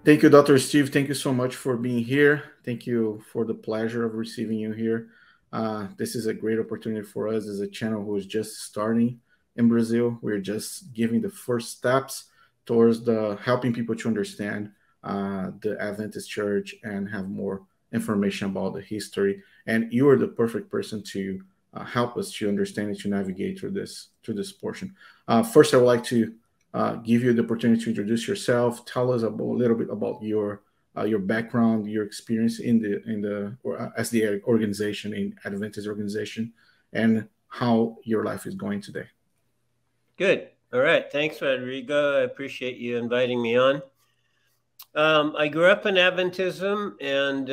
Thank you, Dr. Steve. Thank you so much for being here. Thank you for the pleasure of receiving you here. This is a great opportunity for us as a channel who is just starting in Brazil. We're just giving the first steps towards the helping people to understand the Adventist Church and have more information about the history. And you are the perfect person to help us to understand and to navigate through this portion. First, I would like to give you the opportunity to introduce yourself. Tell us about, a little bit about your background, your experience in the or as the organization in Adventist organization, and how your life is going today. Good. All right. Thanks, Rodrigo. I appreciate you inviting me on. I grew up in Adventism, and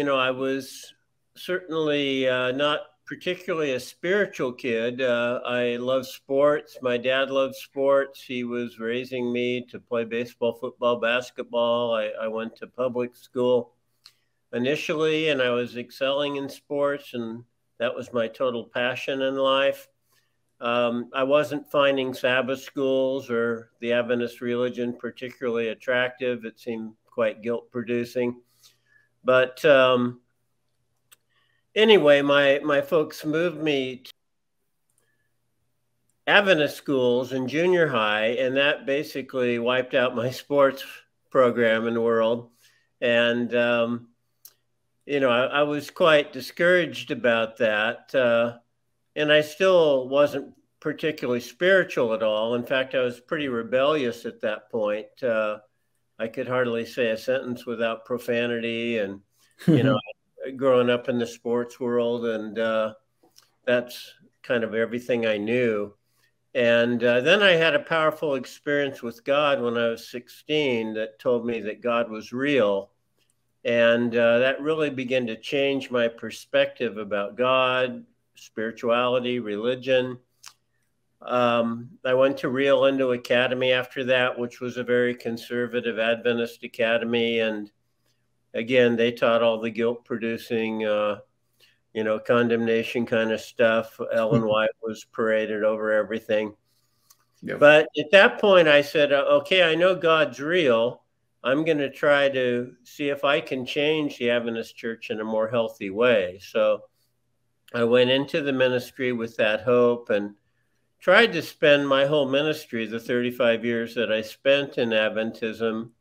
I was certainly not particularly a spiritual kid. I love sports. My dad loved sports. He was raising me to play baseball, football, basketball. I went to public school initially, and I was excelling in sports, and that was my total passion in life. I wasn't finding Sabbath schools or the Adventist religion particularly attractive. It seemed quite guilt producing. But anyway, my folks moved me to Adventist schools in junior high, and that basically wiped out my sports program in the world. And, I was quite discouraged about that. And I still wasn't particularly spiritual at all. In fact, I was pretty rebellious at that point. I could hardly say a sentence without profanity, and growing up in the sports world, and that's kind of everything I knew. And then I had a powerful experience with God when I was 16 that told me that God was real. And that really began to change my perspective about God, spirituality, religion. I went to Rio Lindo Academy after that, which was a very conservative Adventist academy. And again, they taught all the guilt producing, condemnation kind of stuff. Ellen White was paraded over everything. Yep. But at that point, I said, okay, I know God's real. I'm going to try to see if I can change the Adventist church in a more healthy way. So I went into the ministry with that hope and tried to spend my whole ministry, the 35 years that I spent in Adventism,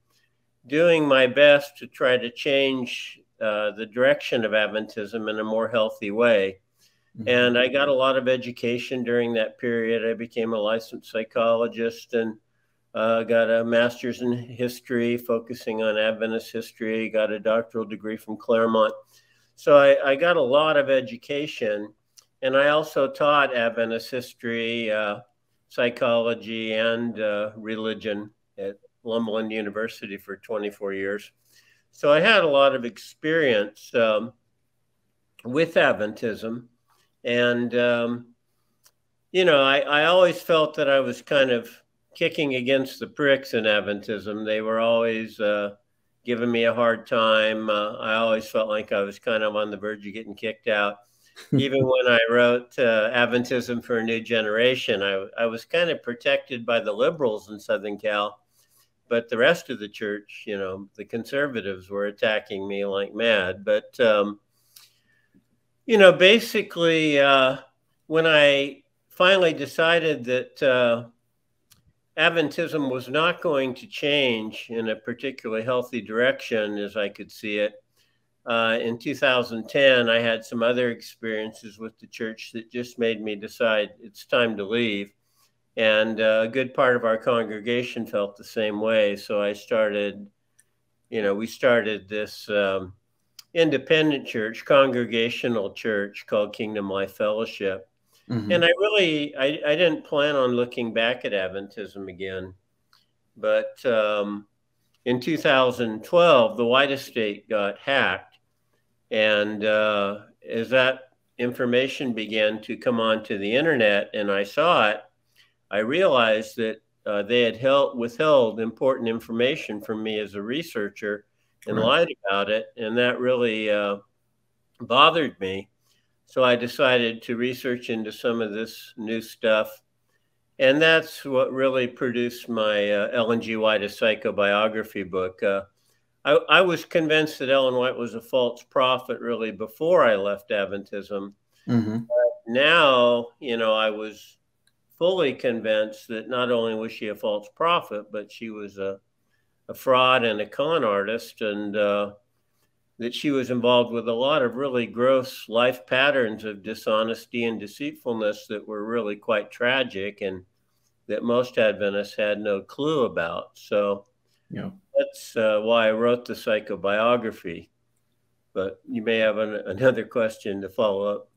doing my best to try to change the direction of Adventism in a more healthy way. Mm-hmm. And I got a lot of education during that period. I became a licensed psychologist and got a master's in history, focusing on Adventist history, got a doctoral degree from Claremont. So I got a lot of education. And I also taught Adventist history, psychology, and religion at Lomond University for 24 years. So I had a lot of experience with Adventism. And, I always felt that I was kind of kicking against the pricks in Adventism. They were always giving me a hard time. I always felt like I was kind of on the verge of getting kicked out. Even when I wrote Adventism for a New Generation, I was kind of protected by the liberals in Southern Cal. But the rest of the church, the conservatives were attacking me like mad. But, basically, when I finally decided that Adventism was not going to change in a particularly healthy direction, as I could see it, in 2010, I had some other experiences with the church that just made me decide it's time to leave. And a good part of our congregation felt the same way. So I started, we started this independent church, congregational church called Kingdom Life Fellowship. Mm-hmm. And I didn't plan on looking back at Adventism again. But in 2012, the White Estate got hacked. And as that information began to come onto the internet and I saw it, I realized that they had withheld important information from me as a researcher and lied about it. And that really bothered me. So I decided to research into some of this new stuff. And that's what really produced my Ellen G. White, a psychobiography book. I was convinced that Ellen White was a false prophet really before I left Adventism. Mm-hmm. Now, I was fully convinced that not only was she a false prophet, but she was a fraud and a con artist, and that she was involved with a lot of really gross life patterns of dishonesty and deceitfulness that were really quite tragic and that most Adventists had no clue about. So Yeah. that's why I wrote the psychobiography. But you may have another question to follow up.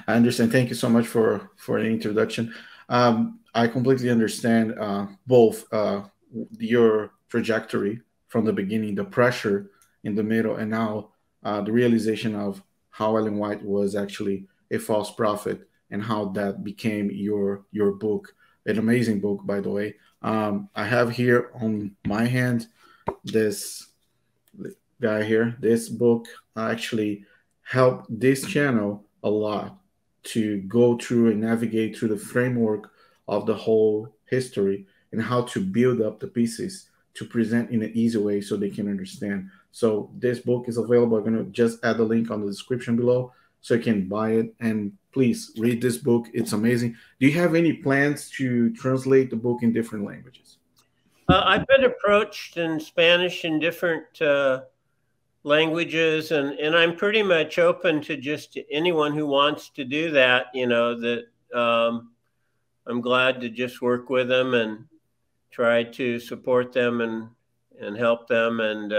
I understand. Thank you so much for the introduction. I completely understand both your trajectory from the beginning, the pressure in the middle, and now the realization of how Ellen White was actually a false prophet and how that became your book, an amazing book, by the way. I have here on my hand this guy here. This book actually helped this channel a lot to go through and navigate through the framework of the whole history and how to build up the pieces to present in an easy way so they can understand. So this book is available. I'm going to just add the link on the description below so you can buy it, and please read this book. It's amazing. Do you have any plans to translate the book in different languages? I've been approached in Spanish in different languages, and I'm pretty much open to just anyone who wants to do that. That I'm glad to just work with them and try to support them and help them and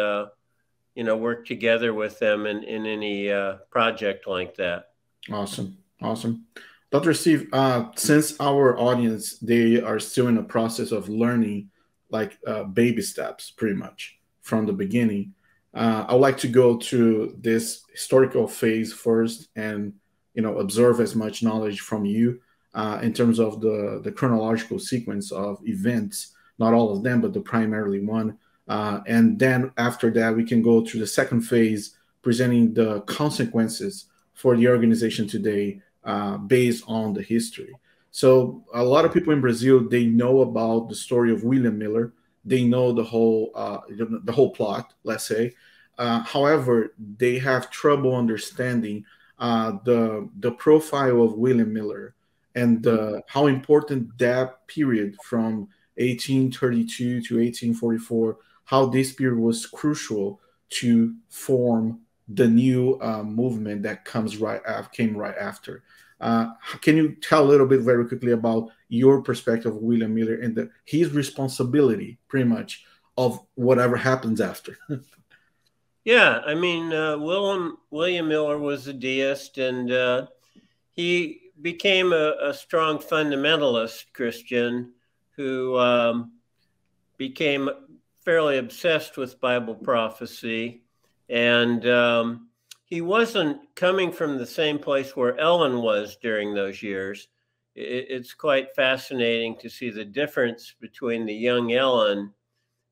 work together with them in any project like that. Awesome. Awesome. Dr. Steve, since our audience, they are still in the process of learning like baby steps pretty much from the beginning, I would like to go to this historical phase first and, observe as much knowledge from you in terms of the chronological sequence of events, not all of them, but the primarily one. And then after that, we can go to the second phase, presenting the consequences for the organization today based on the history. So a lot of people in Brazil, they know about the story of William Miller. They know the whole plot, let's say. However, they have trouble understanding the profile of William Miller and how important that period from 1832 to 1844, how this period was crucial to form the new movement that came right after. Can you tell a little bit very quickly about your perspective of William Miller and his responsibility, pretty much, of whatever happens after? Yeah, I mean, William Miller was a deist, and he became a strong fundamentalist Christian who became fairly obsessed with Bible prophecy. And he wasn't coming from the same place where Ellen was during those years. It's quite fascinating to see the difference between the young Ellen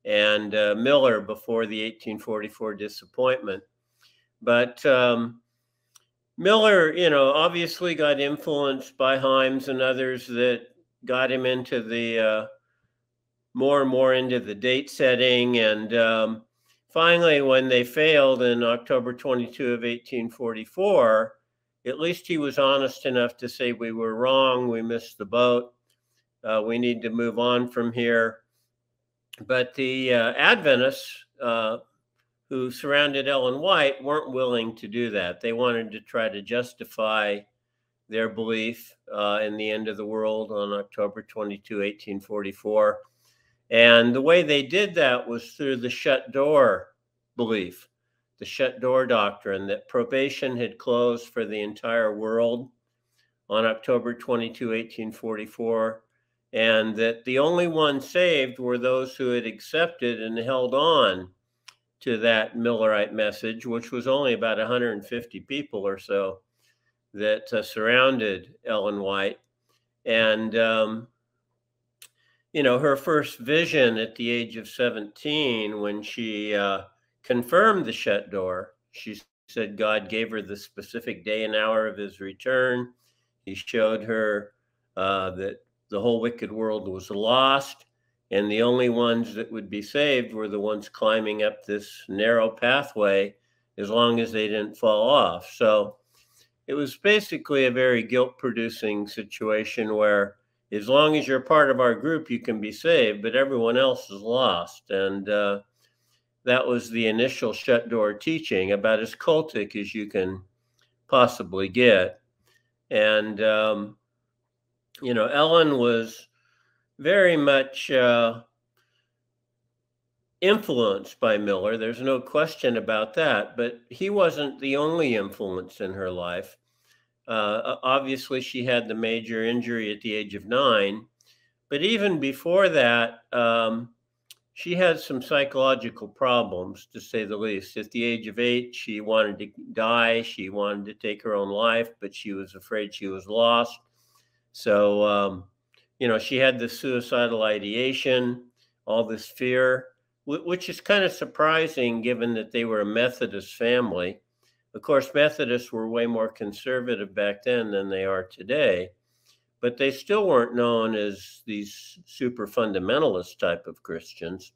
and Miller before the 1844 disappointment. But Miller, obviously got influenced by Himes and others that got him into the more and more into the date setting. And finally, when they failed in October 22 of 1844, at least he was honest enough to say, we were wrong, we missed the boat, we need to move on from here. But the Adventists who surrounded Ellen White weren't willing to do that. They wanted to try to justify their belief in the end of the world on October 22, 1844. And the way they did that was through the shut door belief, the shut door doctrine, that probation had closed for the entire world on October 22, 1844, and that the only ones saved were those who had accepted and held on to that Millerite message, which was only about 150 people or so that surrounded Ellen White. And her first vision at the age of 17, when she confirmed the shut door, she said God gave her the specific day and hour of his return. He showed her that the whole wicked world was lost, and the only ones that would be saved were the ones climbing up this narrow pathway, as long as they didn't fall off. So it was basically a very guilt-producing situation where as long as you're part of our group, you can be saved, but everyone else is lost. And that was the initial shut door teaching, about as cultic as you can possibly get. And, you know, Ellen was very much influenced by Miller. There's no question about that, but he wasn't the only influence in her life. Obviously, she had the major injury at the age of 9, but even before that, she had some psychological problems, to say the least. At the age of 8, she wanted to die. She wanted to take her own life, but she was afraid she was lost. So, you know, she had this suicidal ideation, all this fear, which is kind of surprising given that they were a Methodist family. Of course, Methodists were way more conservative back then than they are today, but they still weren't known as these super fundamentalist type of Christians.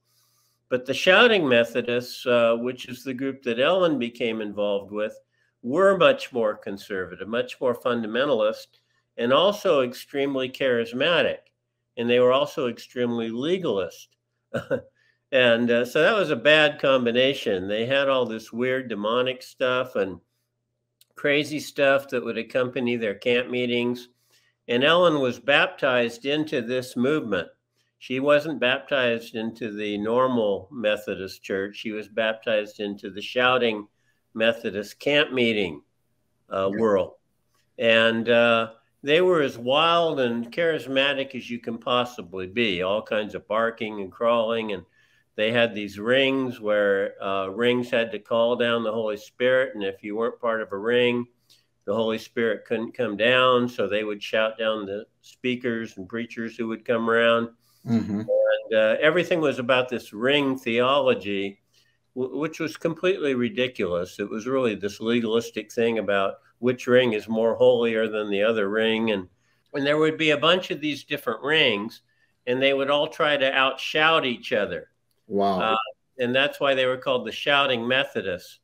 But the Shouting Methodists, which is the group that Ellen became involved with, were much more conservative, much more fundamentalist, and also extremely charismatic. And they were also extremely legalist. And so that was a bad combination. They had all this weird demonic stuff and crazy stuff that would accompany their camp meetings. And Ellen was baptized into this movement. She wasn't baptized into the normal Methodist church. She was baptized into the Shouting Methodist camp meeting world. And they were as wild and charismatic as you can possibly be, all kinds of barking and crawling. And they had these rings where rings had to call down the Holy Spirit. And if you weren't part of a ring, the Holy Spirit couldn't come down. So they would shout down the speakers and preachers who would come around. Mm-hmm. And everything was about this ring theology, which was completely ridiculous. It was really this legalistic thing about which ring is more holier than the other ring. And there would be a bunch of these different rings, and they would all try to outshout each other. Wow. And that's why they were called the Shouting Methodists,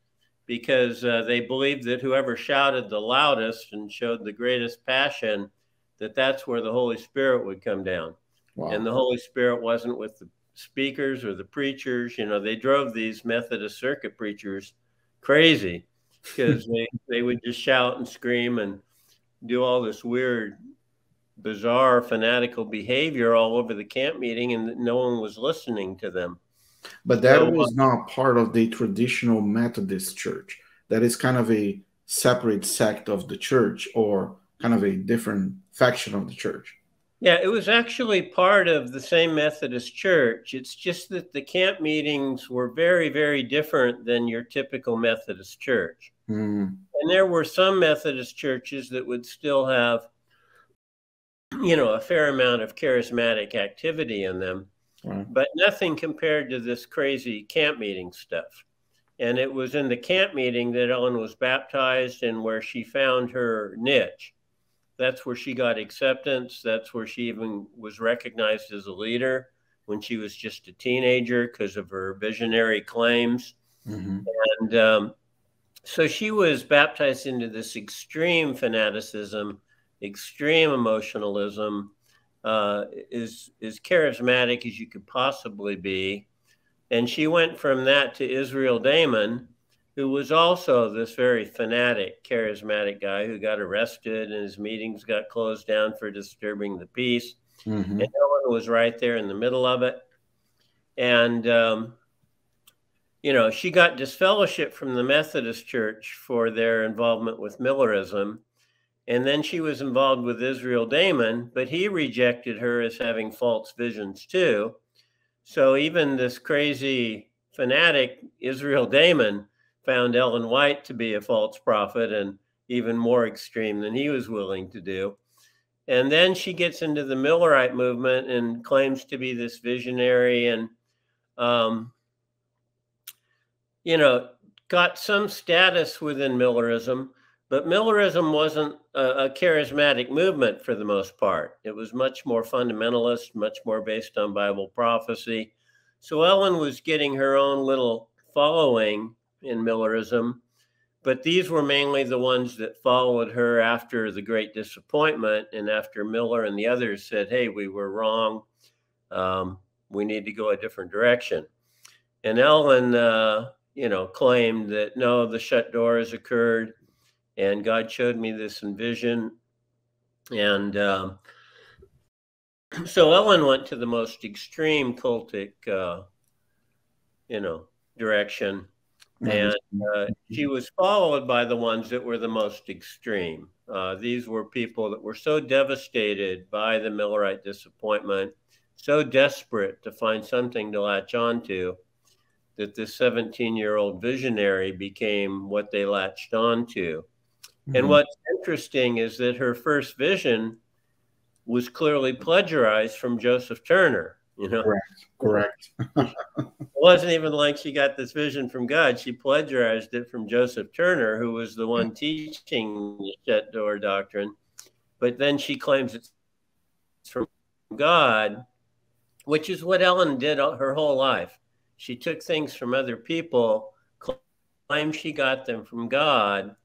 because they believed that whoever shouted the loudest and showed the greatest passion, that's where the Holy Spirit would come down. Wow. And the Holy Spirit wasn't with the speakers or the preachers. You know, they drove these Methodist circuit preachers crazy because they would just shout and scream and do all this weird, bizarre, fanatical behavior all over the camp meeting, and no one was listening to them. But that was not part of the traditional Methodist church. That is kind of a separate sect of the church, or kind of a different faction of the church. Yeah, it was actually part of the same Methodist church. It's just that the camp meetings were very, very different than your typical Methodist church. Mm. And there were some Methodist churches that would still have, you know, a fair amount of charismatic activity in them, but nothing compared to this crazy camp meeting stuff. And it was in the camp meeting that Ellen was baptized and where she found her niche. That's where she got acceptance. That's where she even was recognized as a leader when she was just a teenager because of her visionary claims. Mm-hmm. And so she was baptized into this extreme fanaticism, extreme emotionalism, as charismatic as you could possibly be. And she went from that to Israel Damon, who was also this very fanatic, charismatic guy who got arrested and his meetings got closed down for disturbing the peace. Mm-hmm. And Ellen was right there in the middle of it. And, you know, she got disfellowship from the Methodist Church for their involvement with Millerism. And then she was involved with Israel Damon, but he rejected her as having false visions too. So even this crazy fanatic, Israel Damon, found Ellen White to be a false prophet and even more extreme than he was willing to do. And then she gets into the Millerite movement and claims to be this visionary and, you know, got some status within Millerism, But Millerism wasn't a charismatic movement for the most part. It was much more fundamentalist, much more based on Bible prophecy. So Ellen was getting her own little following in Millerism, but these were mainly the ones that followed her after the Great Disappointment and after Miller and the others said, hey, we were wrong. We need to go a different direction. And Ellen, claimed that, no, the shut door has occurred. And God showed me this in vision. And so Ellen went to the most extreme cultic, direction. And she was followed by the ones that were the most extreme. These were people that were so devastated by the Millerite disappointment, so desperate to find something to latch onto, that this 17-year-old visionary became what they latched onto. And what's interesting is that her first vision was clearly plagiarized from Joseph Turner. Correct. It wasn't even like she got this vision from God. She plagiarized it from Joseph Turner, who was the one teaching the shut door doctrine. But then she claims it's from God, which is what Ellen did her whole life. She took things from other people, claimed she got them from God,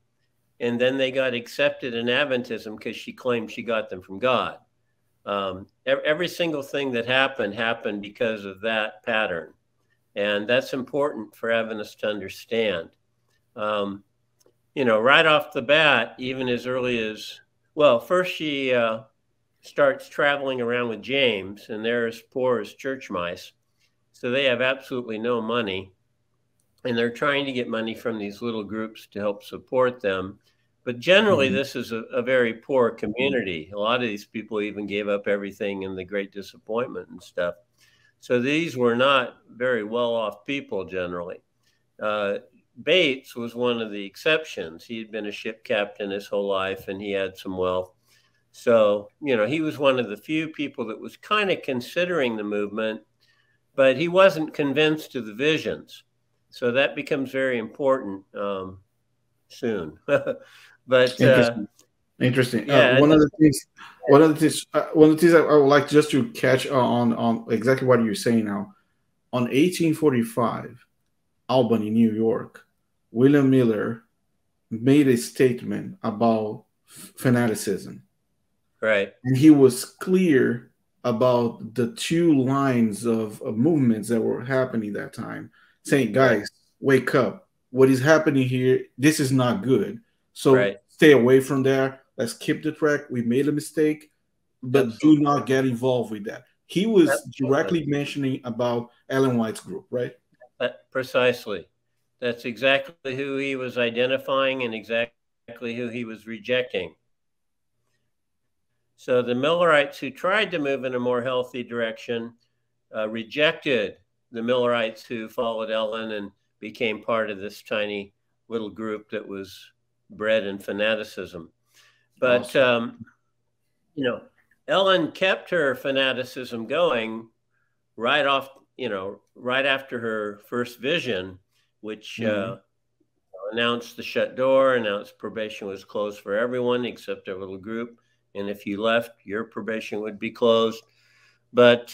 and then they got accepted in Adventism because she claimed she got them from God. Every single thing that happened because of that pattern. And that's important for Adventists to understand. Right off the bat, even as early as, first she starts traveling around with James, and they're as poor as church mice. So they have absolutely no money. And they're trying to get money from these little groups to help support them. But generally, this is a very poor community. A lot of these people even gave up everything in the Great Disappointment and stuff. So these were not very well-off people generally. Bates was one of the exceptions. He had been a ship captain his whole life, and he had some wealth. So, he was one of the few people that was kind of considering the movement, but he wasn't convinced of the visions. So that becomes very important soon. But interesting. One of the things I would like just to catch on exactly what you're saying now. On 1845, Albany, New York, William Miller made a statement about fanaticism. Right. And he was clear about the two lines of movements that were happening that time, saying, guys, wake up. What is happening here? This is not good. So stay away from there. Let's keep the track. We made a mistake, but do not get involved with that. He was directly mentioning about Ellen White's group, right? Precisely. That's exactly who he was identifying and exactly who he was rejecting. So the Millerites who tried to move in a more healthy direction rejected the Millerites who followed Ellen and became part of this tiny little group that was bred in fanaticism. But, Ellen kept her fanaticism going right after her first vision, which announced the shut door, announced probation was closed for everyone except our little group. And if you left, your probation would be closed. But,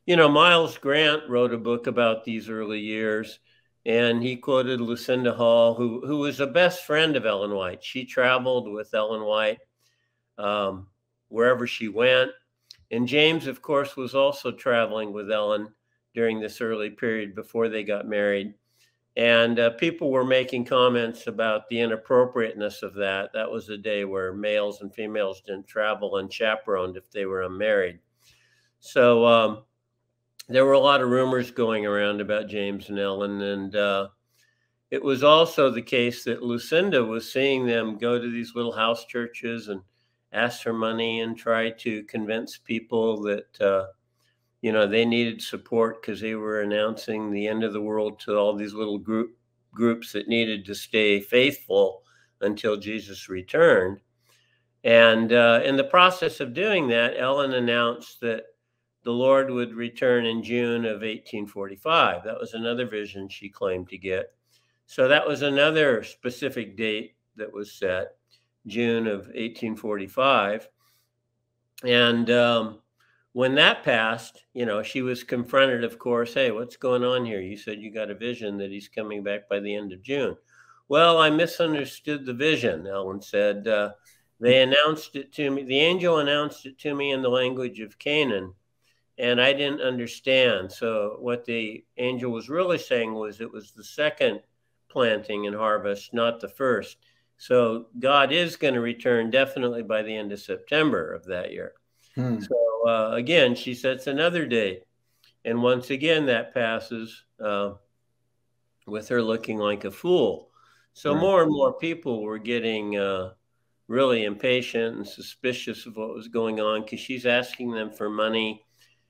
Miles Grant wrote a book about these early years. And he quoted Lucinda Hall, who was a best friend of Ellen White. She traveled with Ellen White wherever she went. And James, of course, was also traveling with Ellen during this early period before they got married. And people were making comments about the inappropriateness of that. That was a day where males and females didn't travel unchaperoned if they were unmarried. So there were a lot of rumors going around about James and Ellen, and it was also the case that Lucinda was seeing them go to these little house churches and ask for money and try to convince people that, they needed support because they were announcing the end of the world to all these little groups that needed to stay faithful until Jesus returned. And in the process of doing that, Ellen announced that the Lord would return in June of 1845. That was another vision she claimed to get. So that was another specific date that was set, June of 1845. And when that passed, she was confronted, of course, hey, what's going on here? You said you got a vision that he's coming back by the end of June. Well, I misunderstood the vision, Ellen said. They announced it to me. The angel announced it to me in the language of Canaan, and I didn't understand. So what the angel was really saying was it was the second planting and harvest, not the first. So God is going to return definitely by the end of September of that year. So again, she sets another date. And once again, that passes with her looking like a fool. So more and more people were getting really impatient and suspicious of what was going on because she's asking them for money.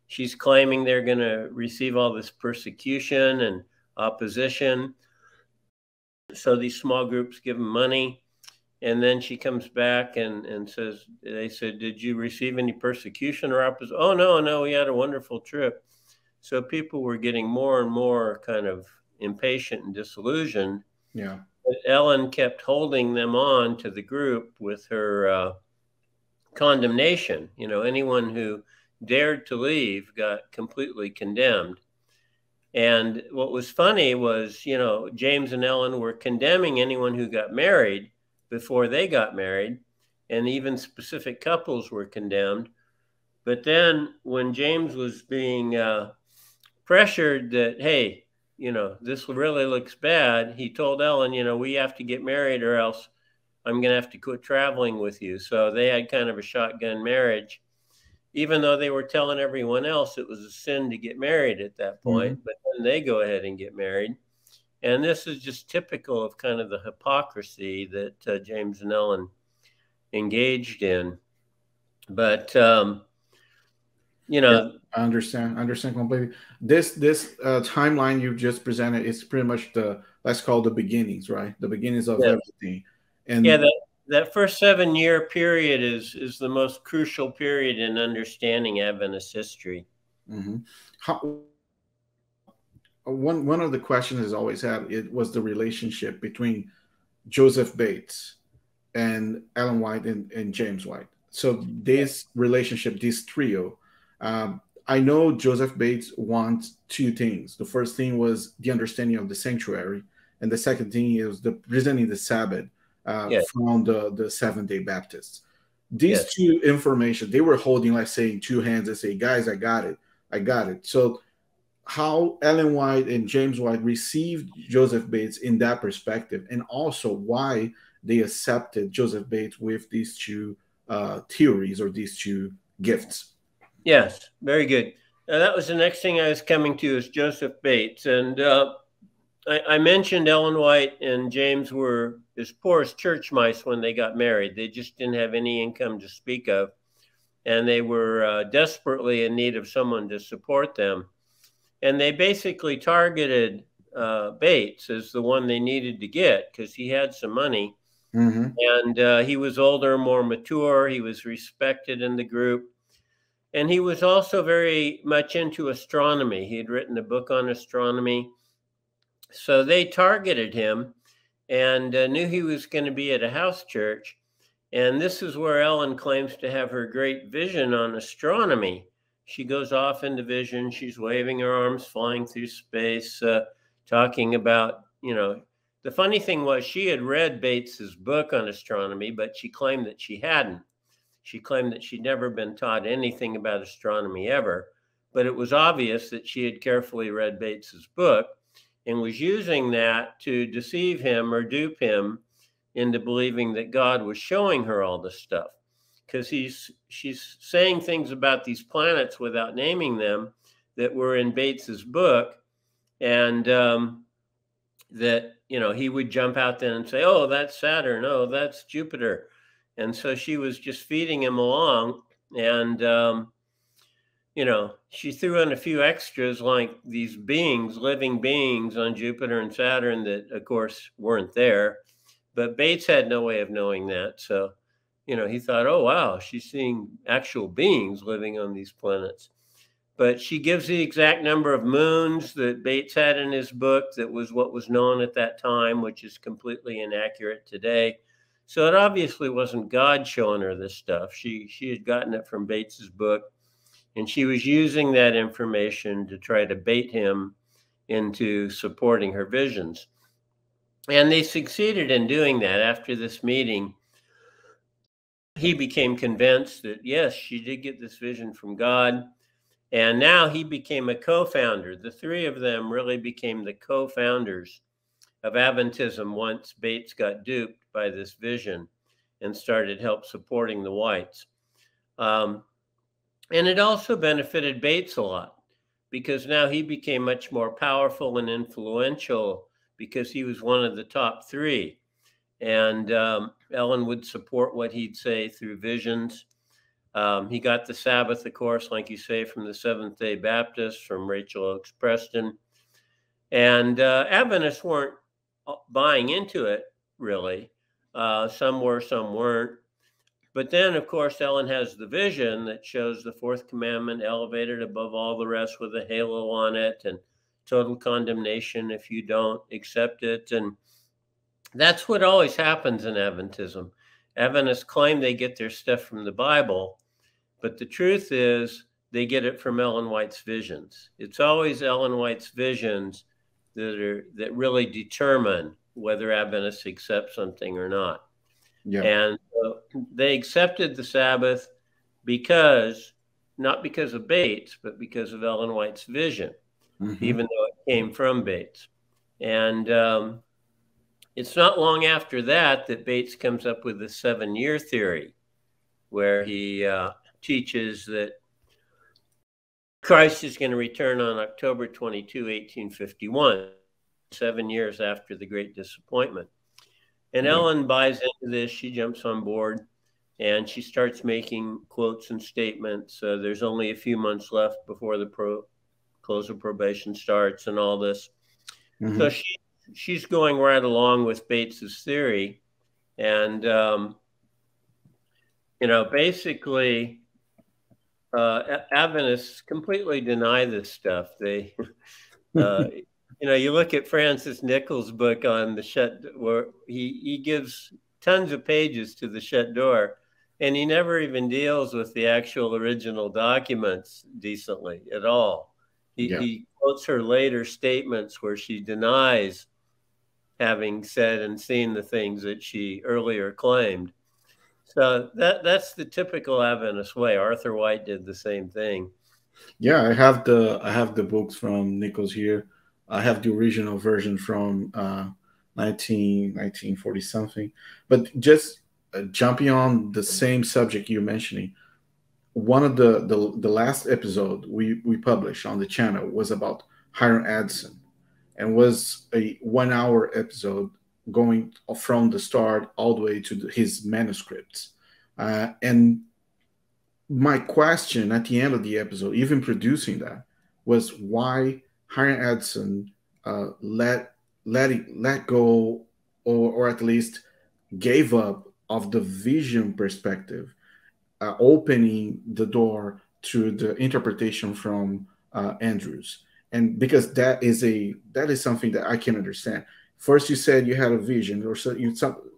She's claiming they're going to receive all this persecution and opposition. So these small groups give them money. And then she comes back and says, they said, did you receive any persecution or opposition? Oh, no, we had a wonderful trip. So people were getting more and more kind of impatient and disillusioned. Yeah. But Ellen kept holding them on to the group with her condemnation. Anyone who dared to leave got completely condemned. And what was funny was, James and Ellen were condemning anyone who got married before they got married, and even specific couples were condemned. But then when James was being pressured that, hey, this really looks bad, he told Ellen, we have to get married or else I'm going to have to quit traveling with you. So they had kind of a shotgun marriage, even though they were telling everyone else it was a sin to get married at that point. But then they go ahead and get married. And this is just typical of kind of the hypocrisy that James and Ellen engaged in. But, I understand completely. This timeline you just presented is pretty much let's call the beginnings, right? The beginnings of everything. And that first 7-year period is the most crucial period in understanding Adventist history. One of the questions I always had, it was the relationship between Joseph Bates and Ellen White and James White. So this relationship, this trio, I know Joseph Bates wants two things. The first thing was the understanding of the sanctuary, and the second thing is the presenting the Sabbath from the Seventh-day Baptists. These two information, they were holding, like saying two hands and say, guys, I got it. So how Ellen White and James White received Joseph Bates in that perspective, and also why they accepted Joseph Bates with these two theories or these two gifts. Yes, very good. That was the next thing I was coming to, is Joseph Bates. And I mentioned Ellen White and James were as poor as church mice when they got married. They just didn't have any income to speak of. And they were desperately in need of someone to support them. And they basically targeted Bates as the one they needed to get because he had some money. And he was older, more mature. He was respected in the group. And he was also very much into astronomy. He had written a book on astronomy. So they targeted him and knew he was going to be at a house church. And this is where Ellen claims to have her great vision on astronomy. She goes off into vision. She's waving her arms, flying through space, talking about, the funny thing was she had read Bates's book on astronomy, but she claimed that she hadn't. She claimed that she'd never been taught anything about astronomy ever, but it was obvious that she had carefully read Bates's book and was using that to deceive him or dupe him into believing that God was showing her all this stuff. Because she's saying things about these planets without naming them that were in Bates's book, and that, he would jump out then and say, oh, that's Saturn, oh, that's Jupiter. And so she was just feeding him along. And, she threw in a few extras like these beings, living beings on Jupiter and Saturn that, of course, weren't there. But Bates had no way of knowing that. So, he thought, oh, wow, she's seeing actual beings living on these planets. But she gives the exact number of moons that Bates had in his book. That was what was known at that time, which is completely inaccurate today. So it obviously wasn't God showing her this stuff. She had gotten it from Bates's book, and she was using that information to try to bait him into supporting her visions. And they succeeded in doing that. After this meeting, he became convinced that, yes, she did get this vision from God. And now he became a co-founder. The three of them really became the co-founders of Adventism once Bates got duped by this vision and started help supporting the whites. And it also benefited Bates a lot, because now he became much more powerful and influential because he was one of the top three. And Ellen would support what he'd say through visions. He got the Sabbath, of course, like you say, from the Seventh-day Baptists, from Rachel Oakes Preston. And Adventists weren't buying into it, really. Some were, some weren't. But then, of course, Ellen has the vision that shows the fourth commandment elevated above all the rest with a halo on it, and total condemnation if you don't accept it. And that's what always happens in Adventism. Adventists claim they get their stuff from the Bible, but the truth is they get it from Ellen White's visions. It's always Ellen White's visions that really determine whether Adventists accept something or not. Yeah. And they accepted the Sabbath not because of Bates, but because of Ellen White's vision, even though it came from Bates. And it's not long after that Bates comes up with the 7-year theory, where he teaches that Christ is going to return on October 22, 1851, 7 years after the Great Disappointment. And Ellen buys into this. She jumps on board, and she starts making quotes and statements. There's only a few months left before the close of probation starts and all this. So she's going right along with Bates's theory. And, basically, Adventists completely deny this stuff. They... you look at Francis Nichols' book on the shut, where he gives tons of pages to the shut door, and he never even deals with the actual original documents decently at all. He quotes her later statements where she denies having said and seen the things that she earlier claimed. So that's the typical Adventist way. Arthur White did the same thing. Yeah, I have the books from Nichols here. I have the original version from 1940 something. But just jumping on the same subject you're mentioning, one of the last episode we published on the channel was about Hiram Edson, and was a 1-hour episode going from the start all the way to his manuscripts. And my question at the end of the episode, even producing that, was why Hiram Edson let go, or at least gave up of the vision perspective, opening the door to the interpretation from Andrews. And because that is something that I can understand. First, you said you had a vision,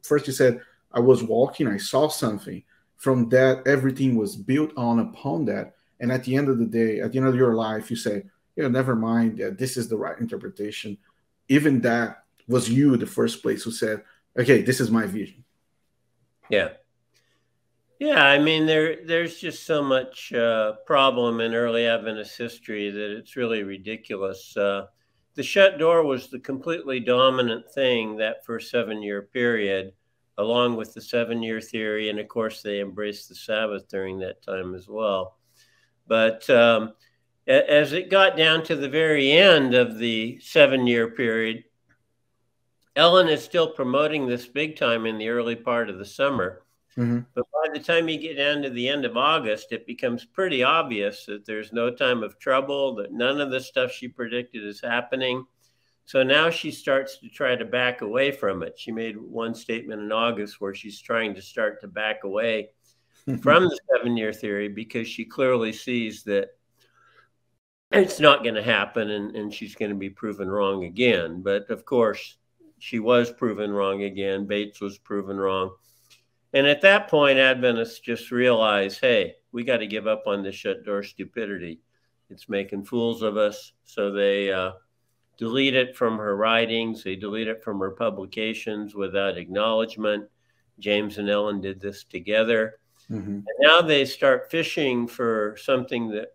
first you said I was walking, I saw something. From that, everything was built upon that. And at the end of the day, at the end of your life, you say, never mind that this is the right interpretation. Even that was you in the first place who said, okay, this is my vision. Yeah. Yeah, I mean, there's just so much problem in early Adventist history that it's really ridiculous. The shut door was the completely dominant thing that first 7-year period, along with the 7-year theory. And of course, they embraced the Sabbath during that time as well. But as it got down to the very end of the 7-year period, Ellen is still promoting this big time in the early part of the summer. But by the time you get down to the end of August, it becomes pretty obvious that there's no time of trouble, that none of the stuff she predicted is happening. So now she starts to try to back away from it. She made one statement in August where she's trying to start to back away from the 7-year theory, because she clearly sees that it's not going to happen, and she's going to be proven wrong again. But of course, she was proven wrong again. Bates was proven wrong. And at that point, Adventists just realize, hey, we got to give up on this shut door stupidity. It's making fools of us. So they delete it from her writings. They delete it from her publications without acknowledgement. James and Ellen did this together. And now they start fishing for something that,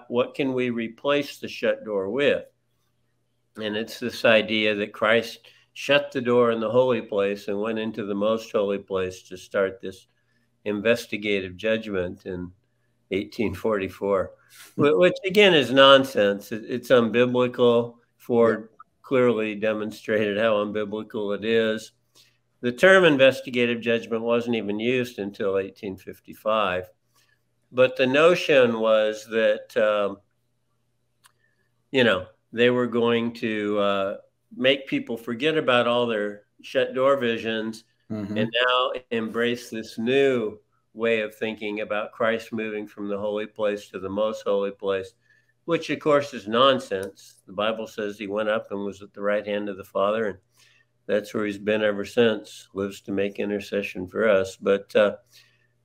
what can we replace the shut door with? And it's this idea that Christ shut the door in the holy place and went into the most holy place to start this investigative judgment in 1844, which again is nonsense. It's unbiblical. Ford clearly demonstrated how unbiblical it is. The term investigative judgment wasn't even used until 1855. But the notion was that, they were going to make people forget about all their shut door visions and now embrace this new way of thinking about Christ moving from the holy place to the most holy place, which of course is nonsense. The Bible says he went up and was at the right hand of the Father, and that's where he's been ever since, lives to make intercession for us. But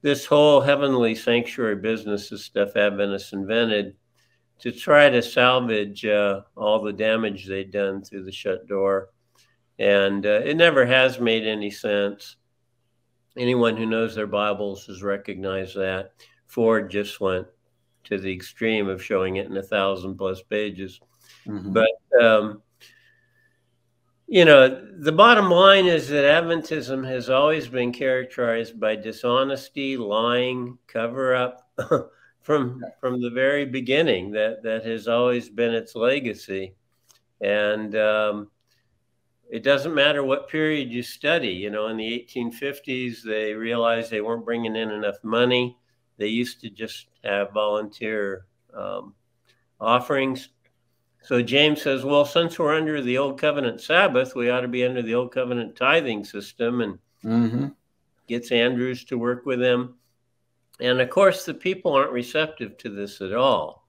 this whole heavenly sanctuary business is stuff Adventists invented to try to salvage all the damage they'd done through the shut door. And it never has made any sense. Anyone who knows their Bibles has recognized that. Ford just went to the extreme of showing it in 1,000+ pages. But, the bottom line is that Adventism has always been characterized by dishonesty, lying, cover-up from the very beginning. That has always been its legacy. And it doesn't matter what period you study. In the 1850s, they realized they weren't bringing in enough money. They used to just have volunteer offerings. So James says, well, since we're under the Old Covenant Sabbath, we ought to be under the Old Covenant tithing system, and gets Andrews to work with him. And of course, the people aren't receptive to this at all.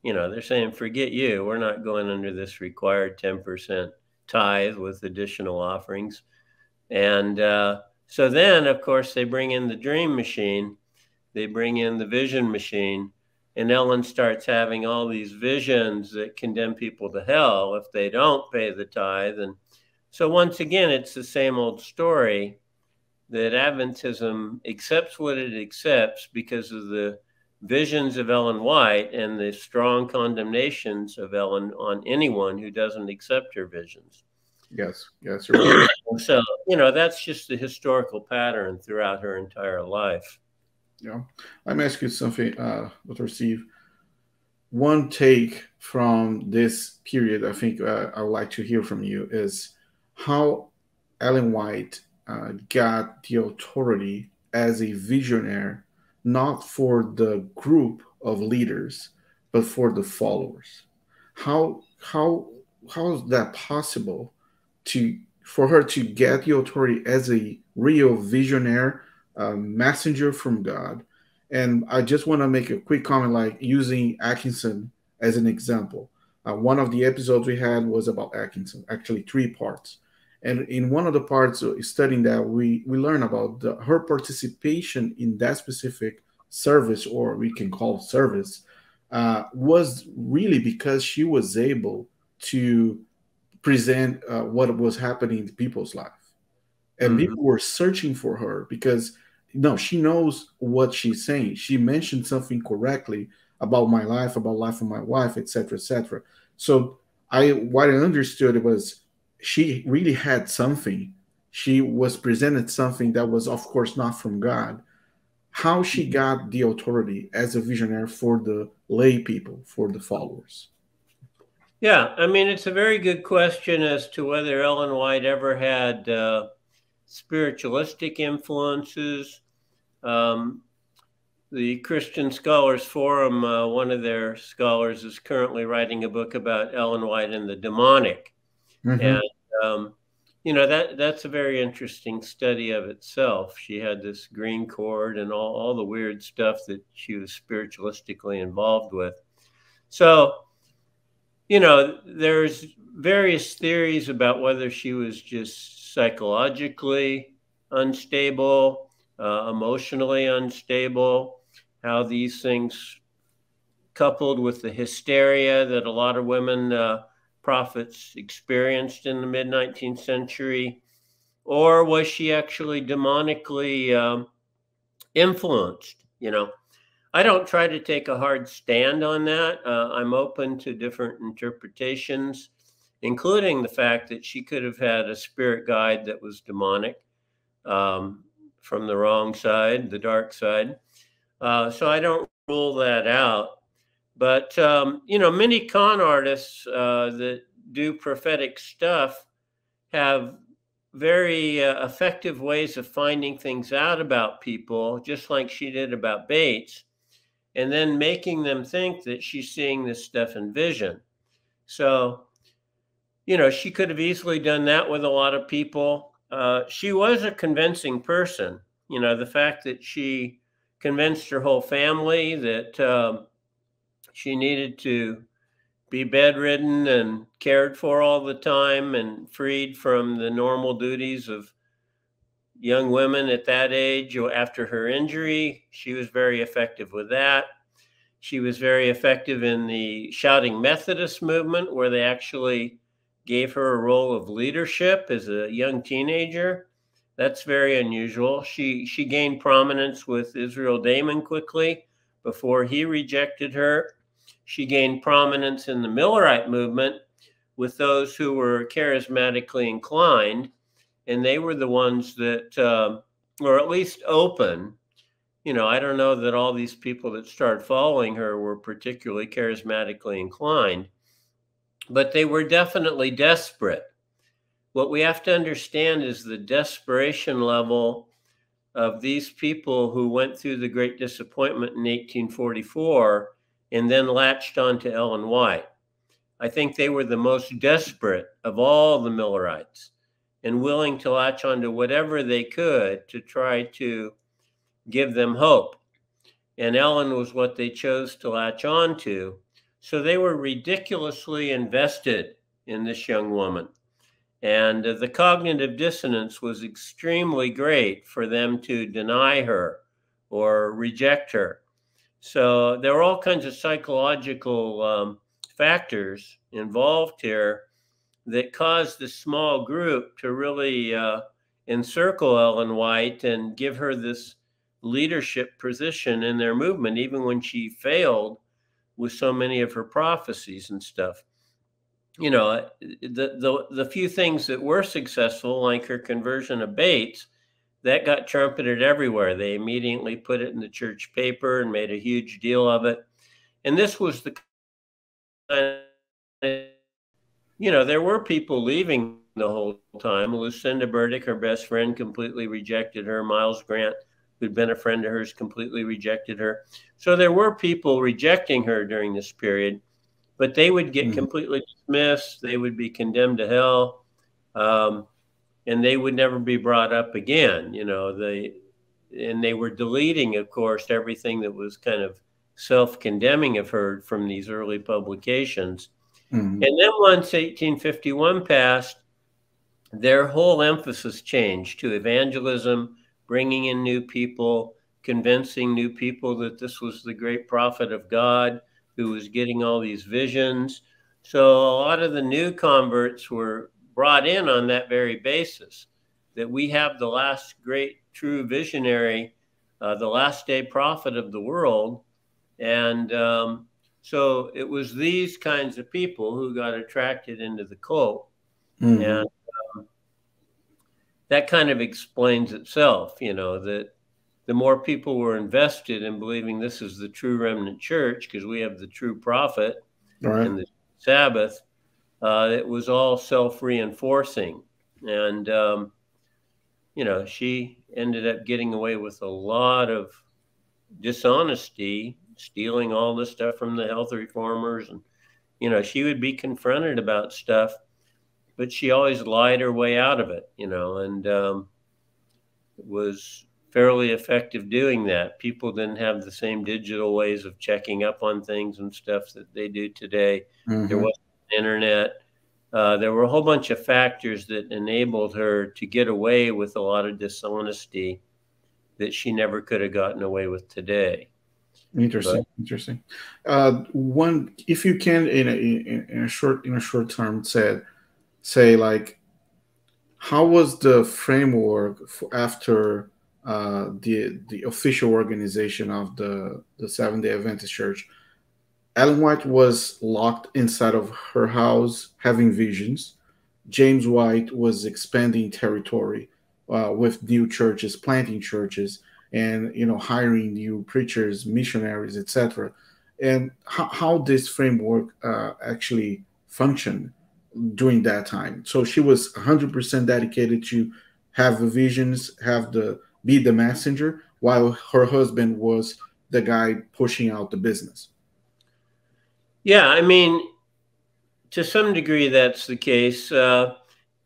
They're saying, forget you. We're not going under this required 10% tithe with additional offerings. And so then, of course, they bring in the dream machine. They bring in the vision machine. And Ellen starts having all these visions that condemn people to hell if they don't pay the tithe. And so once again, it's the same old story that Adventism accepts what it accepts because of the visions of Ellen White and the strong condemnations of Ellen on anyone who doesn't accept her visions. Yes, right. So, that's just the historical pattern throughout her entire life. Yeah. Let me ask you something, Dr. Steve. One take from this period, I think I would like to hear from you, is how Ellen White got the authority as a visionary, not for the group of leaders, but for the followers. How is that possible for her to get the authority as a real visionary, messenger from God? And I just want to make a quick comment, like using Atkinson as an example. One of the episodes we had was about Atkinson, actually 3 parts. And in one of the parts studying that, we learn about her participation in that specific service, or we can call service, was really because she was able to present what was happening in people's life. And people were searching for her because, she knows what she's saying. She mentioned something correctly about my life, about life of my wife, etc., etc. So what I understood was she really had something. She was presented something that was, of course, not from God. How she got the authority as a visionary for the lay people, for the followers. Yeah, it's a very good question as to whether Ellen White ever had spiritualistic influences. The Christian Scholars Forum, one of their scholars is currently writing a book about Ellen White and the demonic. And, that's a very interesting study of itself. She had this green cord and all the weird stuff that she was spiritualistically involved with. So, there's various theories about whether she was just psychologically unstable, emotionally unstable, how these things coupled with the hysteria that a lot of women prophets experienced in the mid-19th century, or was she actually demonically influenced? I don't try to take a hard stand on that. I'm open to different interpretations, including the fact that she could have had a spirit guide that was demonic, from the wrong side, the dark side. So I don't rule that out. But, many con artists that do prophetic stuff have very effective ways of finding things out about people, just like she did about Bates, and then making them think that she's seeing this stuff in vision. So, she could have easily done that with a lot of people. She was a convincing person. The fact that she convinced her whole family that she needed to be bedridden and cared for all the time and freed from the normal duties of young women at that age after her injury. She was very effective with that. She was very effective in the Shouting Methodist movement, where they actually gave her a role of leadership as a young teenager. That's very unusual. She gained prominence with Israel Damon quickly before he rejected her. She gained prominence in the Millerite movement with those who were charismatically inclined, and they were the ones that were at least open. I don't know that all these people that started following her were particularly charismatically inclined, but they were definitely desperate. What we have to understand is the desperation level of these people who went through the Great Disappointment in 1844 and then latched on to Ellen White. I think they were the most desperate of all the Millerites and willing to latch on to whatever they could to try to give them hope. And Ellen was what they chose to latch on to. So they were ridiculously invested in this young woman. And the cognitive dissonance was extremely great for them to deny her or reject her. So there were all kinds of psychological factors involved here that caused the small group to really encircle Ellen White and give her this leadership position in their movement, even when she failed with so many of her prophecies and stuff. The few things that were successful, like her conversion of Bates, that got trumpeted everywhere. They immediately put it in the church paper and made a huge deal of it. And this was the there were people leaving the whole time. Lucinda Burdick, her best friend, completely rejected her. Miles Grant, who'd been a friend of hers, completely rejected her. So there were people rejecting her during this period, but they would get completely dismissed. They would be condemned to hell. And they would never be brought up again. They were deleting, of course, everything that was kind of self-condemning of her from these early publications. And then once 1851 passed, their whole emphasis changed to evangelism, bringing in new people, convincing new people that this was the great prophet of God who was getting all these visions. So a lot of the new converts were brought in on that very basis, that we have the last great true visionary, the last day prophet of the world. And so it was these kinds of people who got attracted into the cult. And that kind of explains itself, that the more people were invested in believing this is the true remnant church, because we have the true prophet and the Sabbath, it was all self-reinforcing. And, she ended up getting away with a lot of dishonesty, stealing all this stuff from the health reformers. And, she would be confronted about stuff, but she always lied her way out of it, and was fairly effective doing that. People didn't have the same digital ways of checking up on things and stuff that they do today. There wasn't internet. There were a whole bunch of factors that enabled her to get away with a lot of dishonesty that she never could have gotten away with today. Interesting, interesting. One, if you can, in a short term, say like, how was the framework for after the official organization of the Seventh Day Adventist Church? Ellen White was locked inside of her house having visions. James White was expanding territory with new churches, planting churches, and hiring new preachers, missionaries, etc. And how this framework actually functioned during that time. So she was 100% dedicated to have the visions, be the messenger, while her husband was the guy pushing out the business. Yeah, I mean, to some degree, that's the case.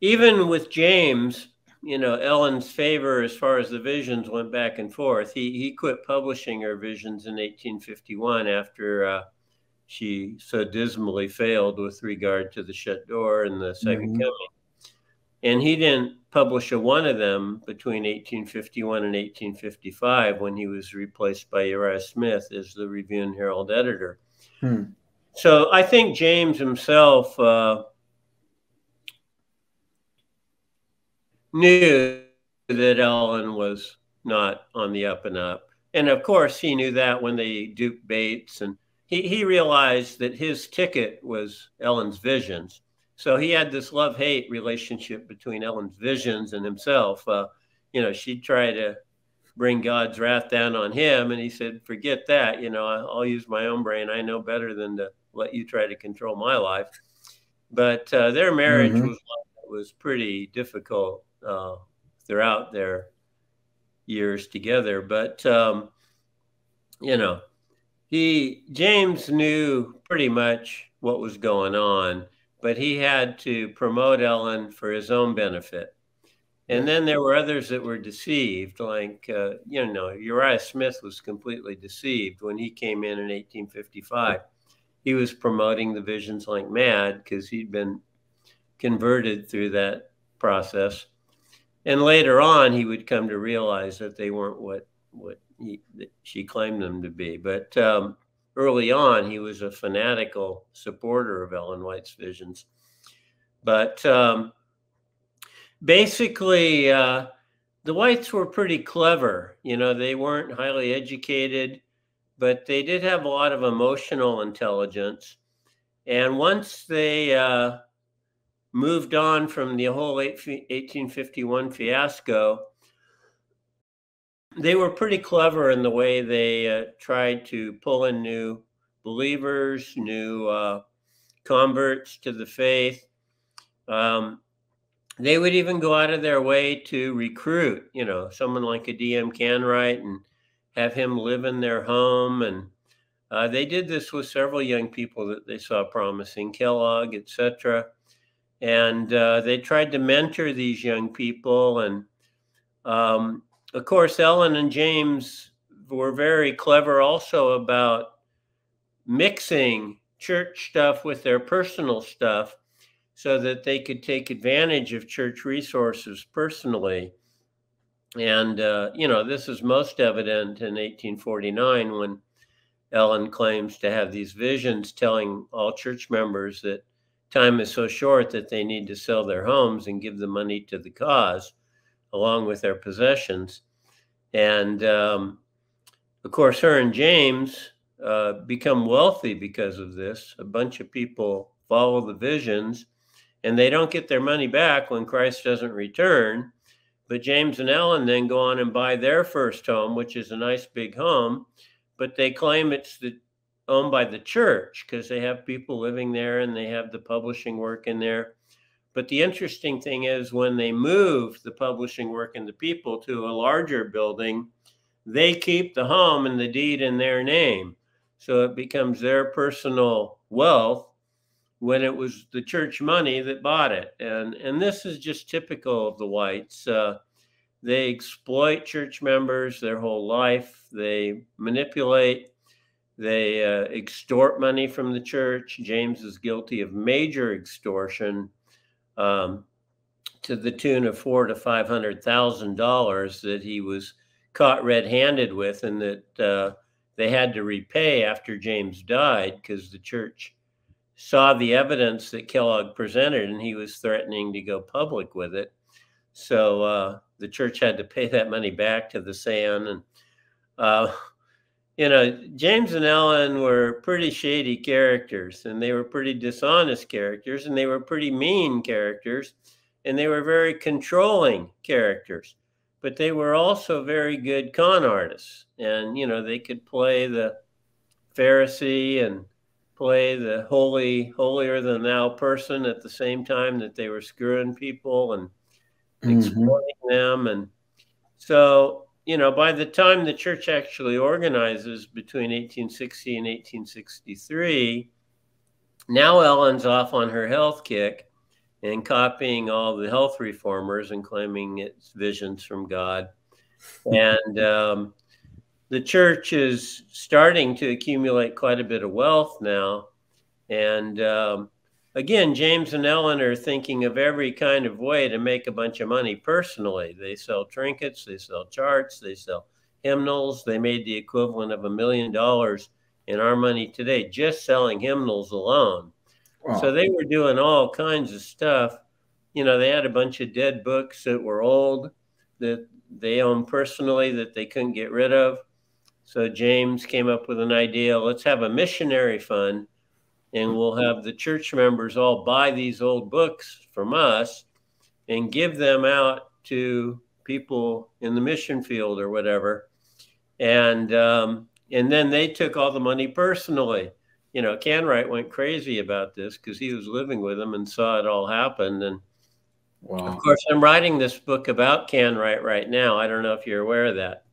Even with James, Ellen's favor as far as the visions went back and forth. He quit publishing her visions in 1851 after she so dismally failed with regard to the shut door and the second coming. And he didn't publish a one of them between 1851 and 1855 when he was replaced by Uriah Smith as the Review and Herald editor. So I think James himself knew that Ellen was not on the up and up. And of course, he knew that when they duped Bates, and he realized that his ticket was Ellen's visions. So he had this love-hate relationship between Ellen's visions and himself. She'd try to bring God's wrath down on him, and he said, forget that. I'll use my own brain. I know better than to let you try to control my life. But their marriage was pretty difficult throughout their years together. But, James knew pretty much what was going on, but he had to promote Ellen for his own benefit. And then there were others that were deceived, like, Uriah Smith was completely deceived when he came in 1855. He was promoting the visions like mad because he'd been converted through that process. And later on, he would come to realize that they weren't what she claimed them to be. But early on, he was a fanatical supporter of Ellen White's visions. But basically, the Whites were pretty clever. They weren't highly educated, but they did have a lot of emotional intelligence. And once they moved on from the whole 1851 fiasco, they were pretty clever in the way they tried to pull in new believers, new converts to the faith. They would even go out of their way to recruit, someone like a D.M. Canwright and have him live in their home. And they did this with several young people that they saw promising, Kellogg, etc. And they tried to mentor these young people. And of course, Ellen and James were very clever also about mixing church stuff with their personal stuff so that they could take advantage of church resources personally. And, this is most evident in 1849 when Ellen claims to have these visions telling all church members that time is so short that they need to sell their homes and give the money to the cause along with their possessions. And of course, her and James become wealthy because of this. A bunch of people follow the visions and they don't get their money back when Christ doesn't return. But James and Ellen then go on and buy their first home, which is a nice big home, but they claim it's owned by the church because they have people living there and they have the publishing work in there. But the interesting thing is when they move the publishing work and the people to a larger building, they keep the home and the deed in their name. So it becomes their personal wealth when it was the church money that bought it. And this is just typical of the Whites. They exploit church members their whole life. They manipulate. They extort money from the church. James is guilty of major extortion to the tune of $400,000 to $500,000 that he was caught red-handed with, and that they had to repay after James died because the church saw the evidence that Kellogg presented, and he was threatening to go public with it. So the church had to pay that money back to the SAN. And, James and Ellen were pretty shady characters, and they were pretty dishonest characters, and they were pretty mean characters, and they were very controlling characters. But they were also very good con artists. And, they could play the Pharisee and play the holier than thou person at the same time that they were screwing people and exploiting them. And so, by the time the church actually organizes between 1860 and 1863, now Ellen's off on her health kick and copying all the health reformers and claiming it's visions from God. And the church is starting to accumulate quite a bit of wealth now. And again, James and Ellen are thinking of every kind of way to make a bunch of money personally. They sell trinkets, they sell charts, they sell hymnals. They made the equivalent of $1 million in our money today just selling hymnals alone. Wow. So they were doing all kinds of stuff. They had a bunch of dead books that were old that they owned personally that they couldn't get rid of. So James came up with an idea, let's have a missionary fund, and we'll have the church members all buy these old books from us and give them out to people in the mission field or whatever. And then they took all the money personally. Canwright went crazy about this because he was living with them and saw it all happen. And wow. Of course, I'm writing this book about Canwright right now. I don't know if you're aware of that.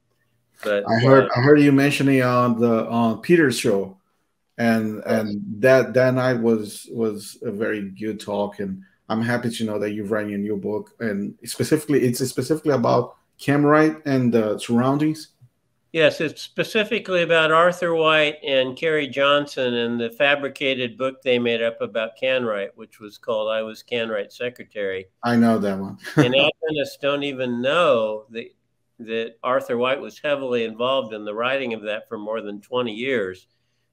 But I heard you mentioning on Peter's show, and that night was a very good talk, and I'm happy to know that you're writing a new book, and it's specifically about Canwright and the surroundings. Yes, it's specifically about Arthur White and Carrie Johnson and the fabricated book they made up about Canwright, which was called "I Was Canwright's Secretary." I know that one. And Adventists don't even know that Arthur White was heavily involved in the writing of that for more than 20 years.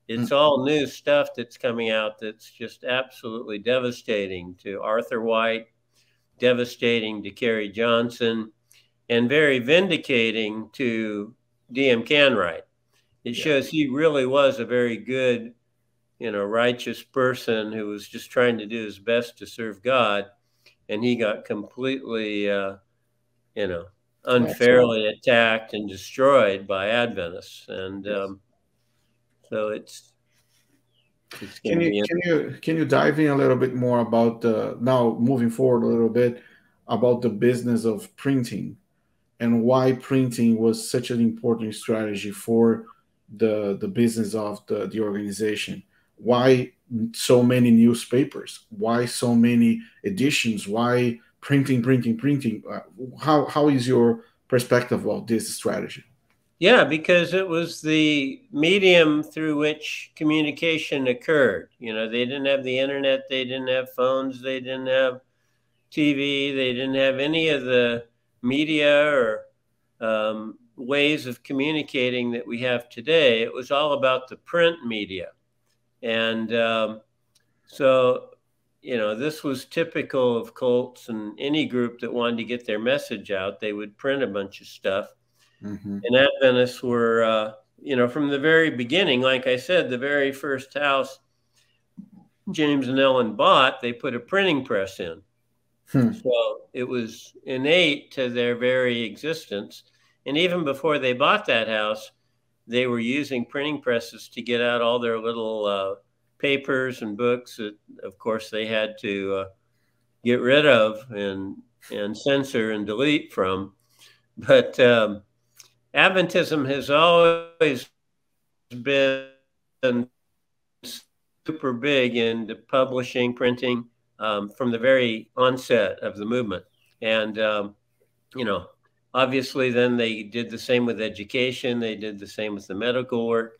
It's all new stuff that's coming out that's just absolutely devastating to Arthur White, devastating to Carrie Johnson, and very vindicating to D.M. Canwright. It shows he really was a very good, righteous person who was just trying to do his best to serve God, and he got completely, unfairly attacked and destroyed by Adventists. And so it's can you dive in a little bit more about now moving forward a little bit about the business of printing and why printing was such an important strategy for the business of the organization? Why so many newspapers? Why so many editions? Why printing? How is your perspective of this strategy? Yeah, because it was the medium through which communication occurred. They didn't have the internet, they didn't have phones, they didn't have TV, they didn't have any of the media or ways of communicating that we have today. It was all about the print media. And so this was typical of cults and any group that wanted to get their message out. They would print a bunch of stuff. Mm-hmm. And Adventists were, from the very beginning, like I said, the very first house James and Ellen bought, they put a printing press in. So it was innate to their very existence. And even before they bought that house, they were using printing presses to get out all their little papers and books that, of course, they had to get rid of and censor and delete from. But Adventism has always been super big into publishing, printing from the very onset of the movement. And, obviously then they did the same with education. They did the same with the medical work.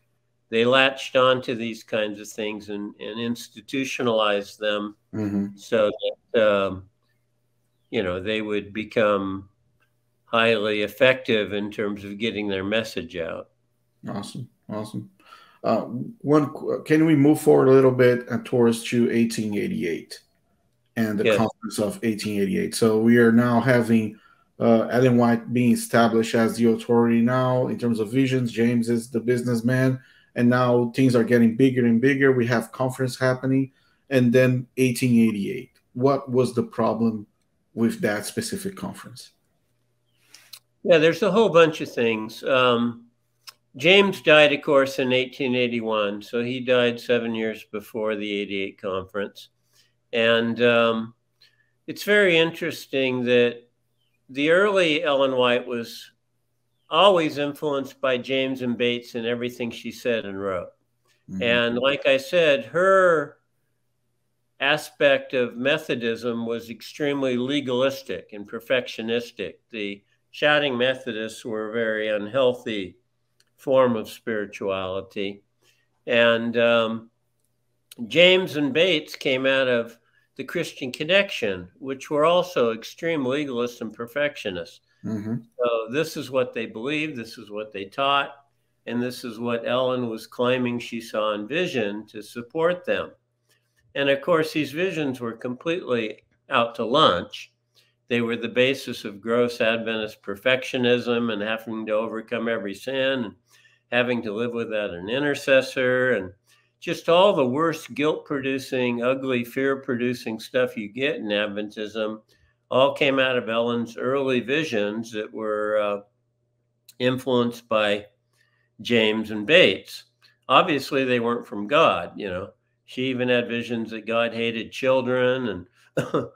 They latched on to these kinds of things and institutionalized them so that, they would become highly effective in terms of getting their message out. Awesome, awesome. Can we move forward a little bit towards to 1888 and the Yes. conference of 1888? So we are now having Ellen White being established as the authority now in terms of visions. James is the businessman, and now things are getting bigger and bigger. We have conference happening, and then 1888. What was the problem with that specific conference? Yeah, there's a whole bunch of things. James died, of course, in 1881. So he died 7 years before the 88 conference. And it's very interesting that the early Ellen White was always influenced by James and Bates in everything she said and wrote. Mm-hmm. And like I said, her aspect of Methodism was extremely legalistic and perfectionistic. The shouting Methodists were a very unhealthy form of spirituality. And James and Bates came out of the Christian Connection, which were also extreme legalists and perfectionists. Mm-hmm. So this is what they believed, this is what they taught, and this is what Ellen was claiming she saw in vision to support them. And of course, these visions were completely out to lunch. They were the basis of gross Adventist perfectionism and having to overcome every sin and having to live without an intercessor and just all the worst guilt-producing, ugly, fear-producing stuff you get in Adventism all came out of Ellen's early visions that were influenced by James and Bates. Obviously, they weren't from God, you know. She even had visions that God hated children. And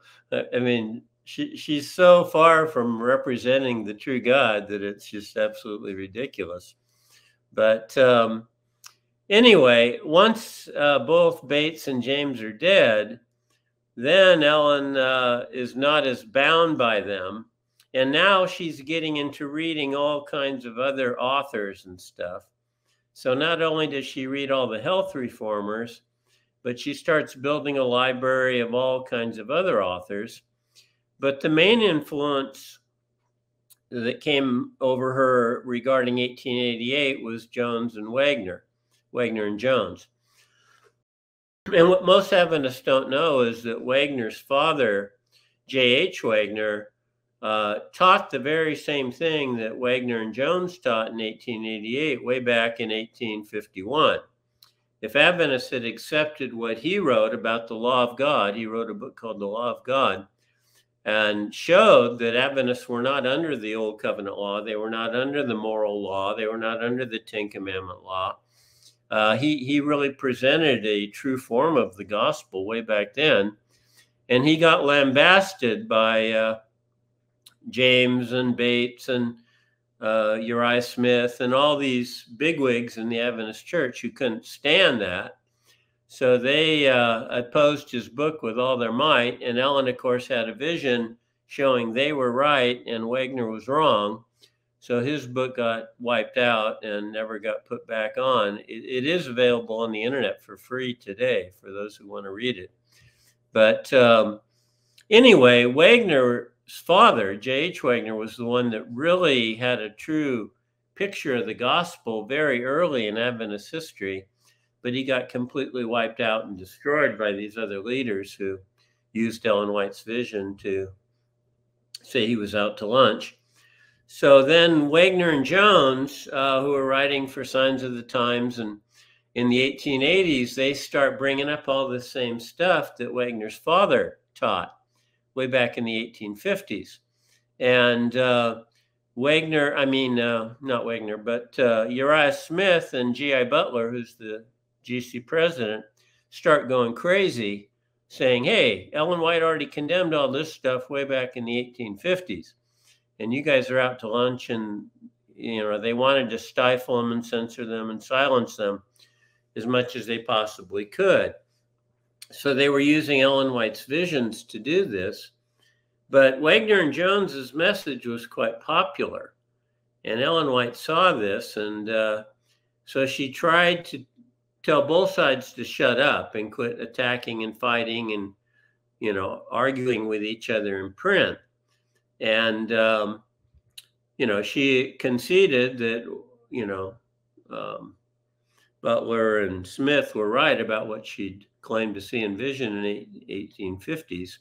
I mean, she's so far from representing the true God that it's just absolutely ridiculous. But anyway, once both Bates and James are dead, then Ellen is not as bound by them. And now she's getting into reading all kinds of other authors and stuff. So not only does she read all the health reformers, but she starts building a library of all kinds of other authors. But the main influence that came over her regarding 1888 was Jones and Wagner and Jones. And what most Adventists don't know is that Wagner's father, J.H. Wagner, taught the very same thing that Wagner and Jones taught in 1888, way back in 1851. If Adventists had accepted what he wrote about the law of God, he wrote a book called The Law of God, and showed that Adventists were not under the Old Covenant law. They were not under the moral law. They were not under the Ten Commandment law. He really presented a true form of the gospel way back then. And he got lambasted by James and Bates and Uriah Smith and all these bigwigs in the Adventist church who couldn't stand that. So they opposed his book with all their might. And Ellen, of course, had a vision showing they were right and Wagner was wrong. So his book got wiped out and never got put back on. It is available on the internet for free today for those who want to read it. But anyway, Wagner's father, J.H. Wagner, was the one that really had a true picture of the gospel very early in Adventist history. But he got completely wiped out and destroyed by these other leaders who used Ellen White's vision to say he was out to lunch. So then Wagner and Jones, who were writing for Signs of the Times, and in the 1880s, they start bringing up all the same stuff that Wagner's father taught way back in the 1850s. And Uriah Smith and G.I. Butler, who's the GC president, start going crazy, saying, hey, Ellen White already condemned all this stuff way back in the 1850s. And you guys are out to lunch, and they wanted to stifle them and censor them and silence them as much as they possibly could. So they were using Ellen White's visions to do this. But Wagner and Jones's message was quite popular. And Ellen White saw this, and so she tried to tell both sides to shut up and quit attacking and fighting and, arguing with each other in print. And she conceded that, Butler and Smith were right about what she'd claimed to see in vision in the 1850s.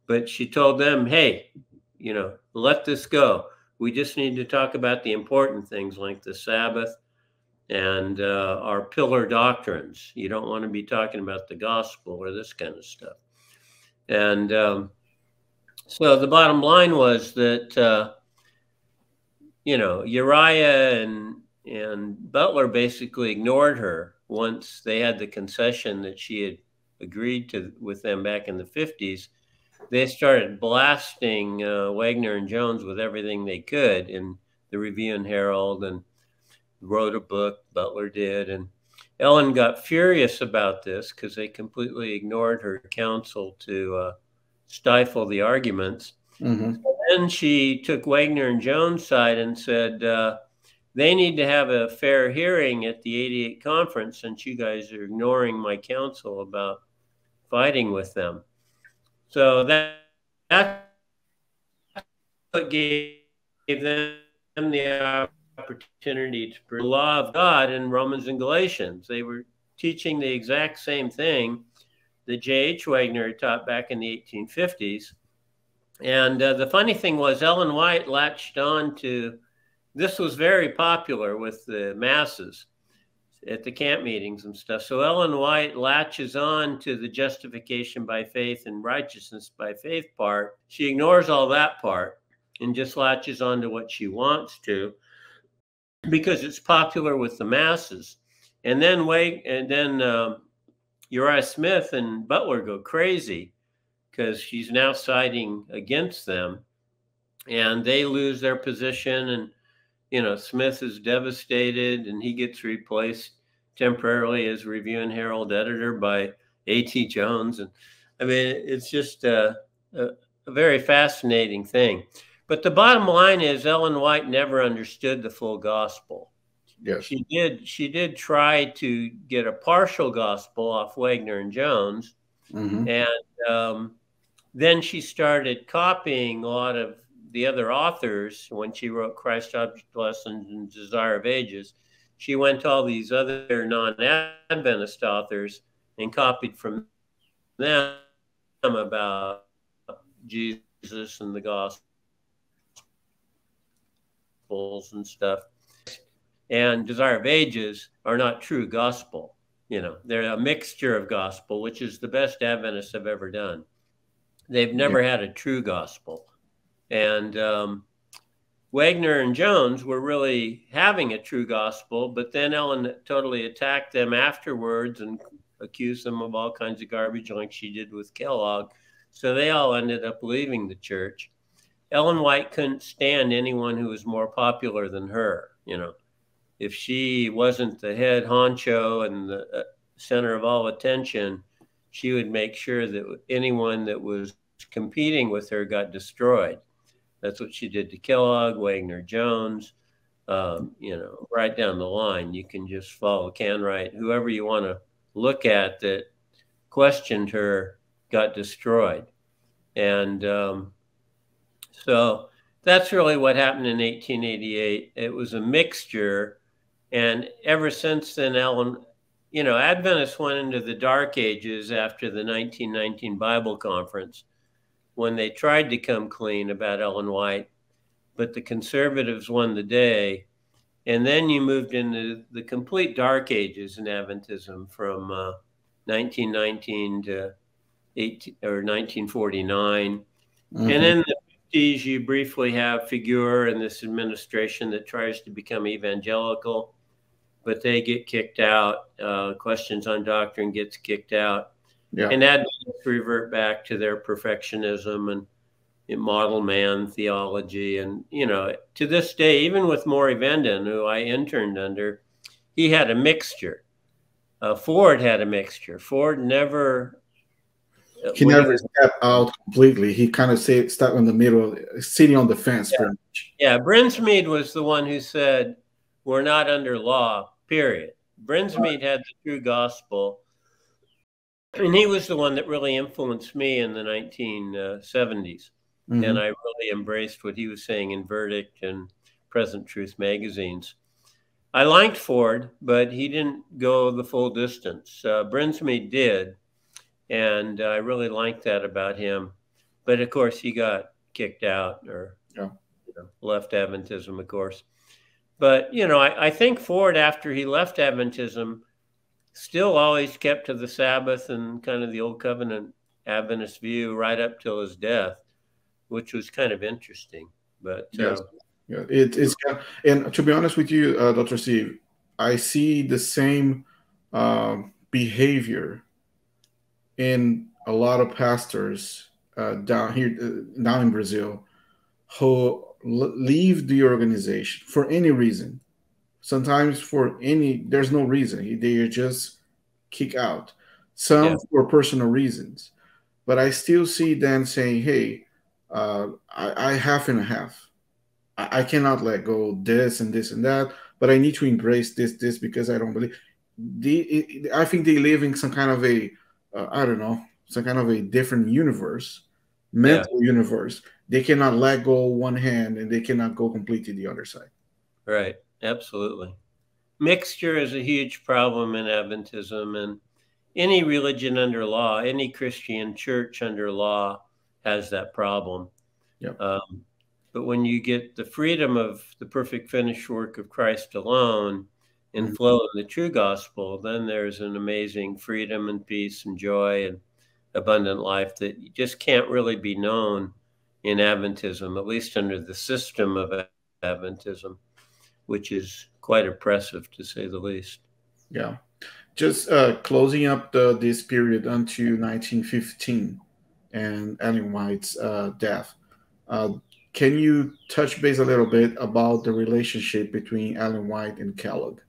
But she told them, hey, let this go. We just need to talk about the important things like the Sabbath and our pillar doctrines. You don't want to be talking about the gospel or this kind of stuff. And so the bottom line was that, Uriah and Butler basically ignored her once they had the concession that she had agreed to with them back in the 50s. They started blasting Wagner and Jones with everything they could in the Review and Herald, and wrote a book, Butler did. And Ellen got furious about this because they completely ignored her counsel to stifle the arguments. Mm-hmm. So then she took Wagner and Jones' side and said, they need to have a fair hearing at the 88 conference since you guys are ignoring my counsel about fighting with them. So that's what gave them the opportunity to prove the law of God in Romans and Galatians. They were teaching the exact same thing that J.H. Wagner taught back in the 1850s. And the funny thing was, Ellen White latched on to, this was very popular with the masses at the camp meetings and stuff. So Ellen White latches on to the justification by faith and righteousness by faith part. She ignores all that part and just latches on to what she wants to because it's popular with the masses. And then Uriah Smith and Butler go crazy because she's now siding against them, and they lose their position. And Smith is devastated, and he gets replaced temporarily as Review and Herald editor by A.T. Jones. And I mean, it's just a very fascinating thing. But the bottom line is Ellen White never understood the full gospel. Yes. She did try to get a partial gospel off Wagner and Jones. Mm-hmm. And then she started copying a lot of the other authors when she wrote Christ Object Lessons and Desire of Ages. She went to all these other non-Adventist authors and copied from them about Jesus and the Gospels and stuff. And Desire of Ages are not true gospel. They're a mixture of gospel, which is the best Adventists have ever done. They've never had a true gospel. And Wagner and Jones were really having a true gospel, but then Ellen totally attacked them afterwards and accused them of all kinds of garbage like she did with Kellogg. So they all ended up leaving the church. Ellen White couldn't stand anyone who was more popular than her. If she wasn't the head honcho and the center of all attention, she would make sure that anyone that was competing with her got destroyed. That's what she did to Kellogg, Wagner, Jones, right down the line. You can just follow Canwright. Whoever you want to look at that questioned her got destroyed. And so that's really what happened in 1888. It was a mixture. And ever since then, Ellen, Adventists went into the dark ages after the 1919 Bible Conference when they tried to come clean about Ellen White, but the conservatives won the day. And then you moved into the complete dark ages in Adventism from 1919 to 1949. Mm-hmm. And in the 50s, you briefly have Figure and this administration that tries to become evangelical, but they get kicked out. Questions on Doctrine gets kicked out. Yeah. And Adventists revert back to their perfectionism and model man theology. And, to this day, even with Maury Venden, who I interned under, he had a mixture. Ford had a mixture. Ford never... He never stepped out completely. He kind of stuck in the middle, sitting on the fence. Yeah. Pretty much. Yeah, Brinsmead was the one who said, we're not under law, period. Brinsmead had the true gospel. And he was the one that really influenced me in the 1970s. Mm-hmm. And I really embraced what he was saying in Verdict and Present Truth magazines. I liked Ford, but he didn't go the full distance. Brinsmead did, and I really liked that about him. But of course, he got kicked out or left Adventism, of course. But, I think Ford, after he left Adventism, still always kept to the Sabbath and kind of the Old Covenant Adventist view right up till his death, which was kind of interesting. But yes. It's and to be honest with you, Dr. Steve, I see the same behavior in a lot of pastors down in Brazil, who leave the organization for any reason. Sometimes there's no reason. They just kick out. Some for personal reasons. But I still see them saying, hey, I half and a half. I cannot let go this and this and that, but I need to embrace this because I don't believe. I think they live in some kind of a, I don't know, some kind of a different universe, mental universe. They cannot let go one hand and they cannot go completely the other side. Right. Absolutely. Mixture is a huge problem in Adventism, and any religion under law, any Christian church under law has that problem. Yep. But when you get the freedom of the perfect finished work of Christ alone and flow in the true gospel, then there's an amazing freedom and peace and joy and abundant life that just can't really be known in Adventism, at least under the system of Adventism, which is quite oppressive, to say the least. Yeah. Just closing up this period until 1915 and Ellen White's death. Can you touch base a little bit about the relationship between Ellen White and Kellogg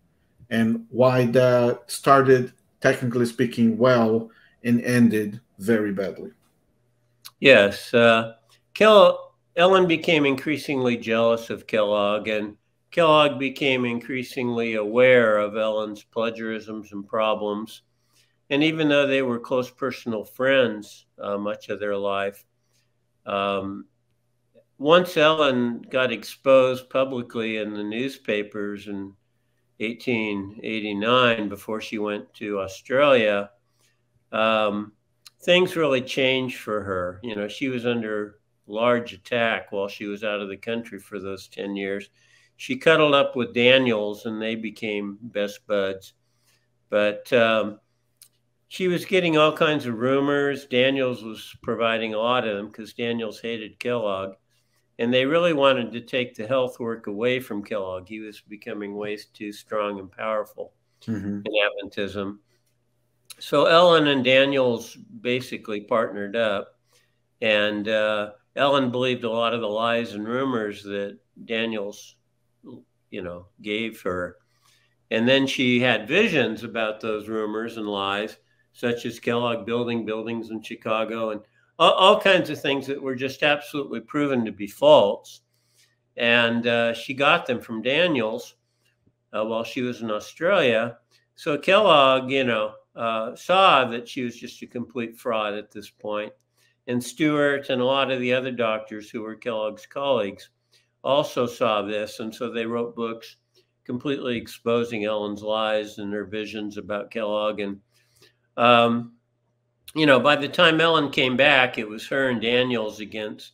and why that started, technically speaking, well and ended very badly? Yes. Ellen became increasingly jealous of Kellogg, and Kellogg became increasingly aware of Ellen's plagiarisms and problems. And even though they were close personal friends much of their life, once Ellen got exposed publicly in the newspapers in 1889, before she went to Australia, things really changed for her. She was under large attack while she was out of the country for those 10 years. She cuddled up with Daniels and they became best buds. But she was getting all kinds of rumors. Daniels was providing a lot of them because Daniels hated Kellogg. And they really wanted to take the health work away from Kellogg. He was becoming way too strong and powerful in Adventism. So Ellen and Daniels basically partnered up. And Ellen believed a lot of the lies and rumors that Daniels gave her. And then she had visions about those rumors and lies, such as Kellogg building buildings in Chicago and all kinds of things that were just absolutely proven to be false. And she got them from Daniels while she was in Australia. So Kellogg, saw that she was just a complete fraud at this point. And Stewart and a lot of the other doctors who were Kellogg's colleagues also saw this. And so they wrote books completely exposing Ellen's lies and her visions about Kellogg. And, by the time Ellen came back, it was her and Daniels against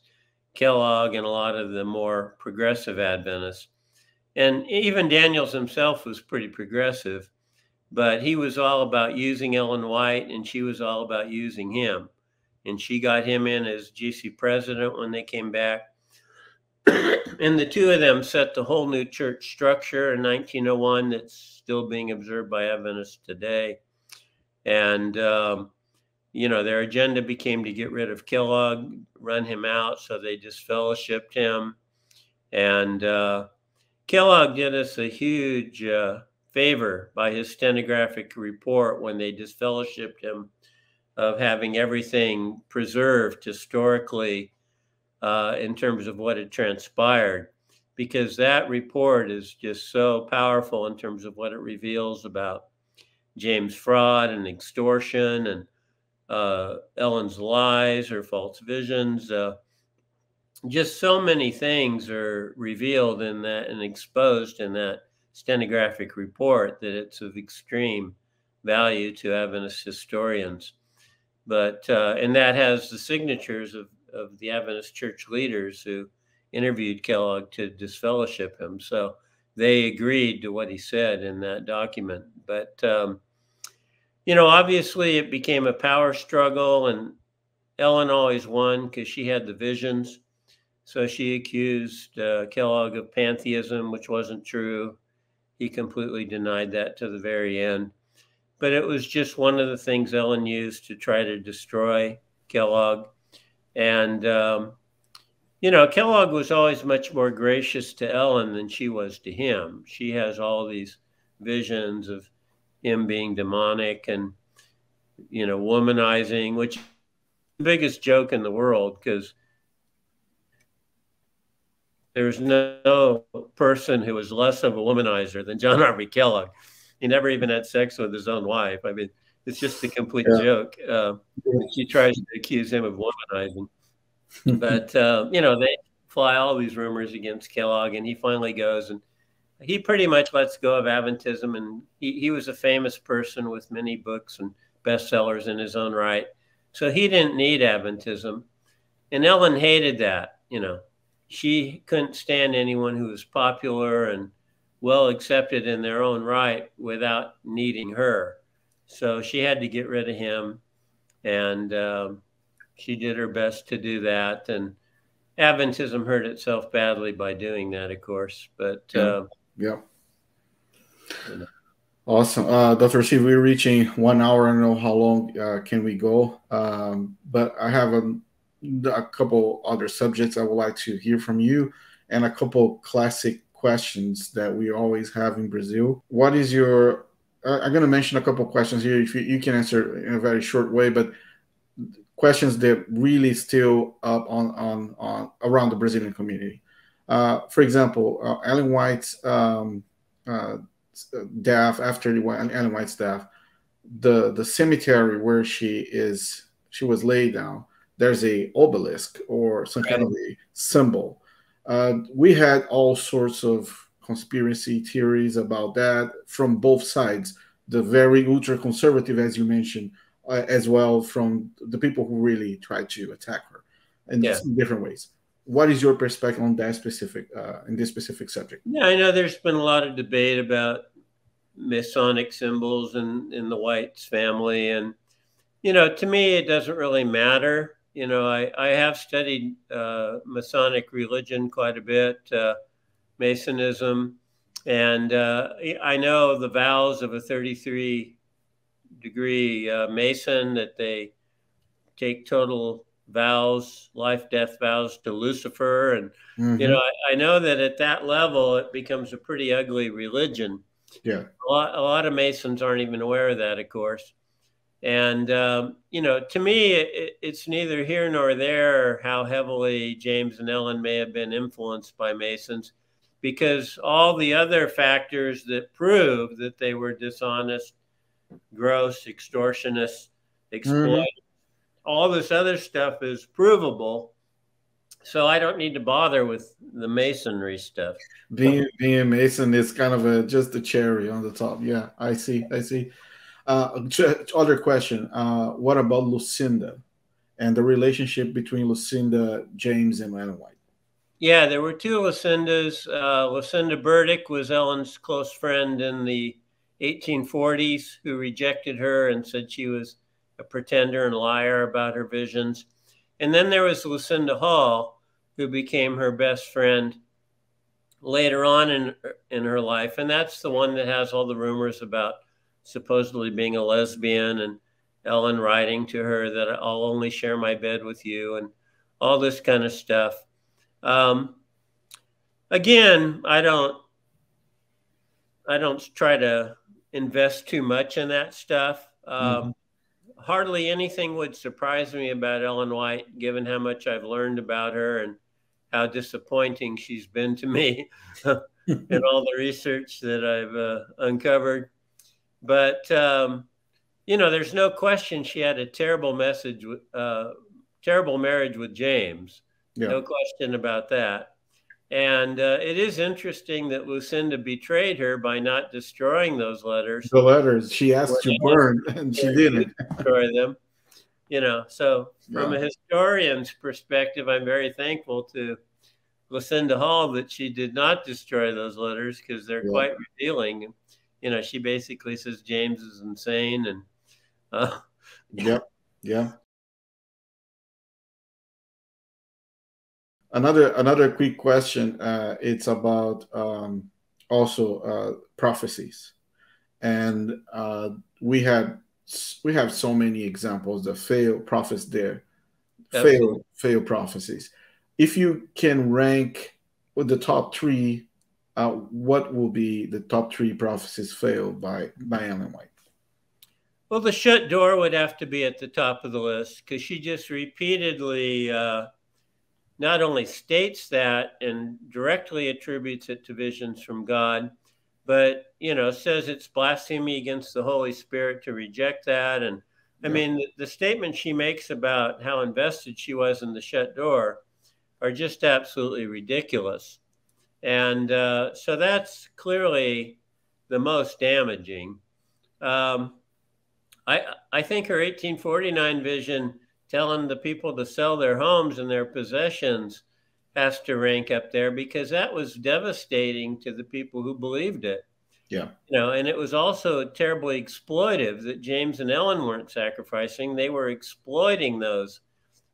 Kellogg and a lot of the more progressive Adventists. And even Daniels himself was pretty progressive, but he was all about using Ellen White and she was all about using him. And she got him in as GC president when they came back. And the two of them set the whole new church structure in 1901 that's still being observed by Adventists today. And, their agenda became to get rid of Kellogg, run him out, so they disfellowshipped him. And Kellogg did us a huge favor by his stenographic report when they disfellowshipped him, of having everything preserved historically in terms of what had transpired, because that report is just so powerful in terms of what it reveals about James' fraud and extortion and Ellen's lies, her false visions. just so many things are revealed in that and exposed in that stenographic report that it's of extreme value to Adventist historians. But and that has the signatures of the Adventist church leaders who interviewed Kellogg to disfellowship him. So they agreed to what he said in that document. But obviously it became a power struggle, and Ellen always won because she had the visions. So she accused Kellogg of pantheism, which wasn't true. He completely denied that to the very end. But it was just one of the things Ellen used to try to destroy Kellogg. And, Kellogg was always much more gracious to Ellen than she was to him. She has all these visions of him being demonic and, womanizing, which is the biggest joke in the world, because there's no person who is less of a womanizer than John Harvey Kellogg. He never even had sex with his own wife. I mean, it's just a complete joke. She tries to accuse him of womanizing. But, they fly all these rumors against Kellogg, and he finally goes and he pretty much lets go of Adventism. And he was a famous person with many books and bestsellers in his own right. So he didn't need Adventism. And Ellen hated that, She couldn't stand anyone who was popular and well accepted in their own right without needing her. So she had to get rid of him, and she did her best to do that. And Adventism hurt itself badly by doing that, of course. But yeah. Awesome. Dr. Steve, we're reaching 1 hour. I don't know how long can we go, but I have a couple other subjects I would like to hear from you, and a couple classic questions that we always have in Brazil. What is your, I'm going to mention a couple questions here. If you can answer in a very short way, but questions that really still up on around the Brazilian community. For example, Ellen White's death, after Ellen White's death, the cemetery where she was laid down, there's a obelisk or some kind of a symbol. We had all sorts of conspiracy theories about that from both sides, the very ultra conservative, as you mentioned, as well from the people who really tried to attack her in different ways. What is your perspective on that specific, in this specific subject? Yeah, I know there's been a lot of debate about Masonic symbols in the White's family. And, to me, it doesn't really matter. I have studied Masonic religion quite a bit, Masonism. And I know the vows of a 33-degree Mason, that they take total vows, life, death vows to Lucifer. And, I know that at that level, it becomes a pretty ugly religion. Yeah. A lot of Masons aren't even aware of that, of course. And, to me, it's neither here nor there how heavily James and Ellen may have been influenced by Masons, because all the other factors that prove that they were dishonest, gross, extortionists, exploiters, all this other stuff is provable. So I don't need to bother with the Masonry stuff. Being a Mason is kind of just a cherry on the top. Yeah, I see. Other question. What about Lucinda and the relationship between Lucinda, James, and Ellen White? Yeah, there were two Lucindas. Lucinda Burdick was Ellen's close friend in the 1840s, who rejected her and said she was a pretender and liar about her visions. And then there was Lucinda Hall, who became her best friend later on in her life. And that's the one that has all the rumors about supposedly being a lesbian, and Ellen writing to her that I'll only share my bed with you, and all this kind of stuff. Again, I don't try to invest too much in that stuff. Hardly anything would surprise me about Ellen White, given how much I've learned about her and how disappointing she's been to me in all the research that I've uncovered. But, there's no question she had a terrible marriage with James. Yeah. No question about that. And it is interesting that Lucinda betrayed her by not destroying those letters. The letters she When asked to I asked burn, and she her to didn't. destroy them, so from Yeah. a historian's perspective, I'm very thankful to Lucinda Hall that she did not destroy those letters, because they're Yeah. quite revealing. She basically says James is insane, and Yep. Yeah. Another quick question. It's about also prophecies, and we have so many examples of failed prophets there, absolutely. failed prophecies. If you can rank with the top three, what will be the top three prophecies failed by Ellen White? Well, the shut door would have to be at the top of the list, because she just repeatedly not only states that and directly attributes it to visions from God, but says it's blasphemy against the Holy Spirit to reject that. And I Yeah. mean, the statement she makes about how invested she was in the shut door are just absolutely ridiculous. And so that's clearly the most damaging. Um, I think her 1849 vision, telling the people to sell their homes and their possessions, has to rank up there, because that was devastating to the people who believed it. Yeah. And it was also terribly exploitive that James and Ellen weren't sacrificing. They were exploiting those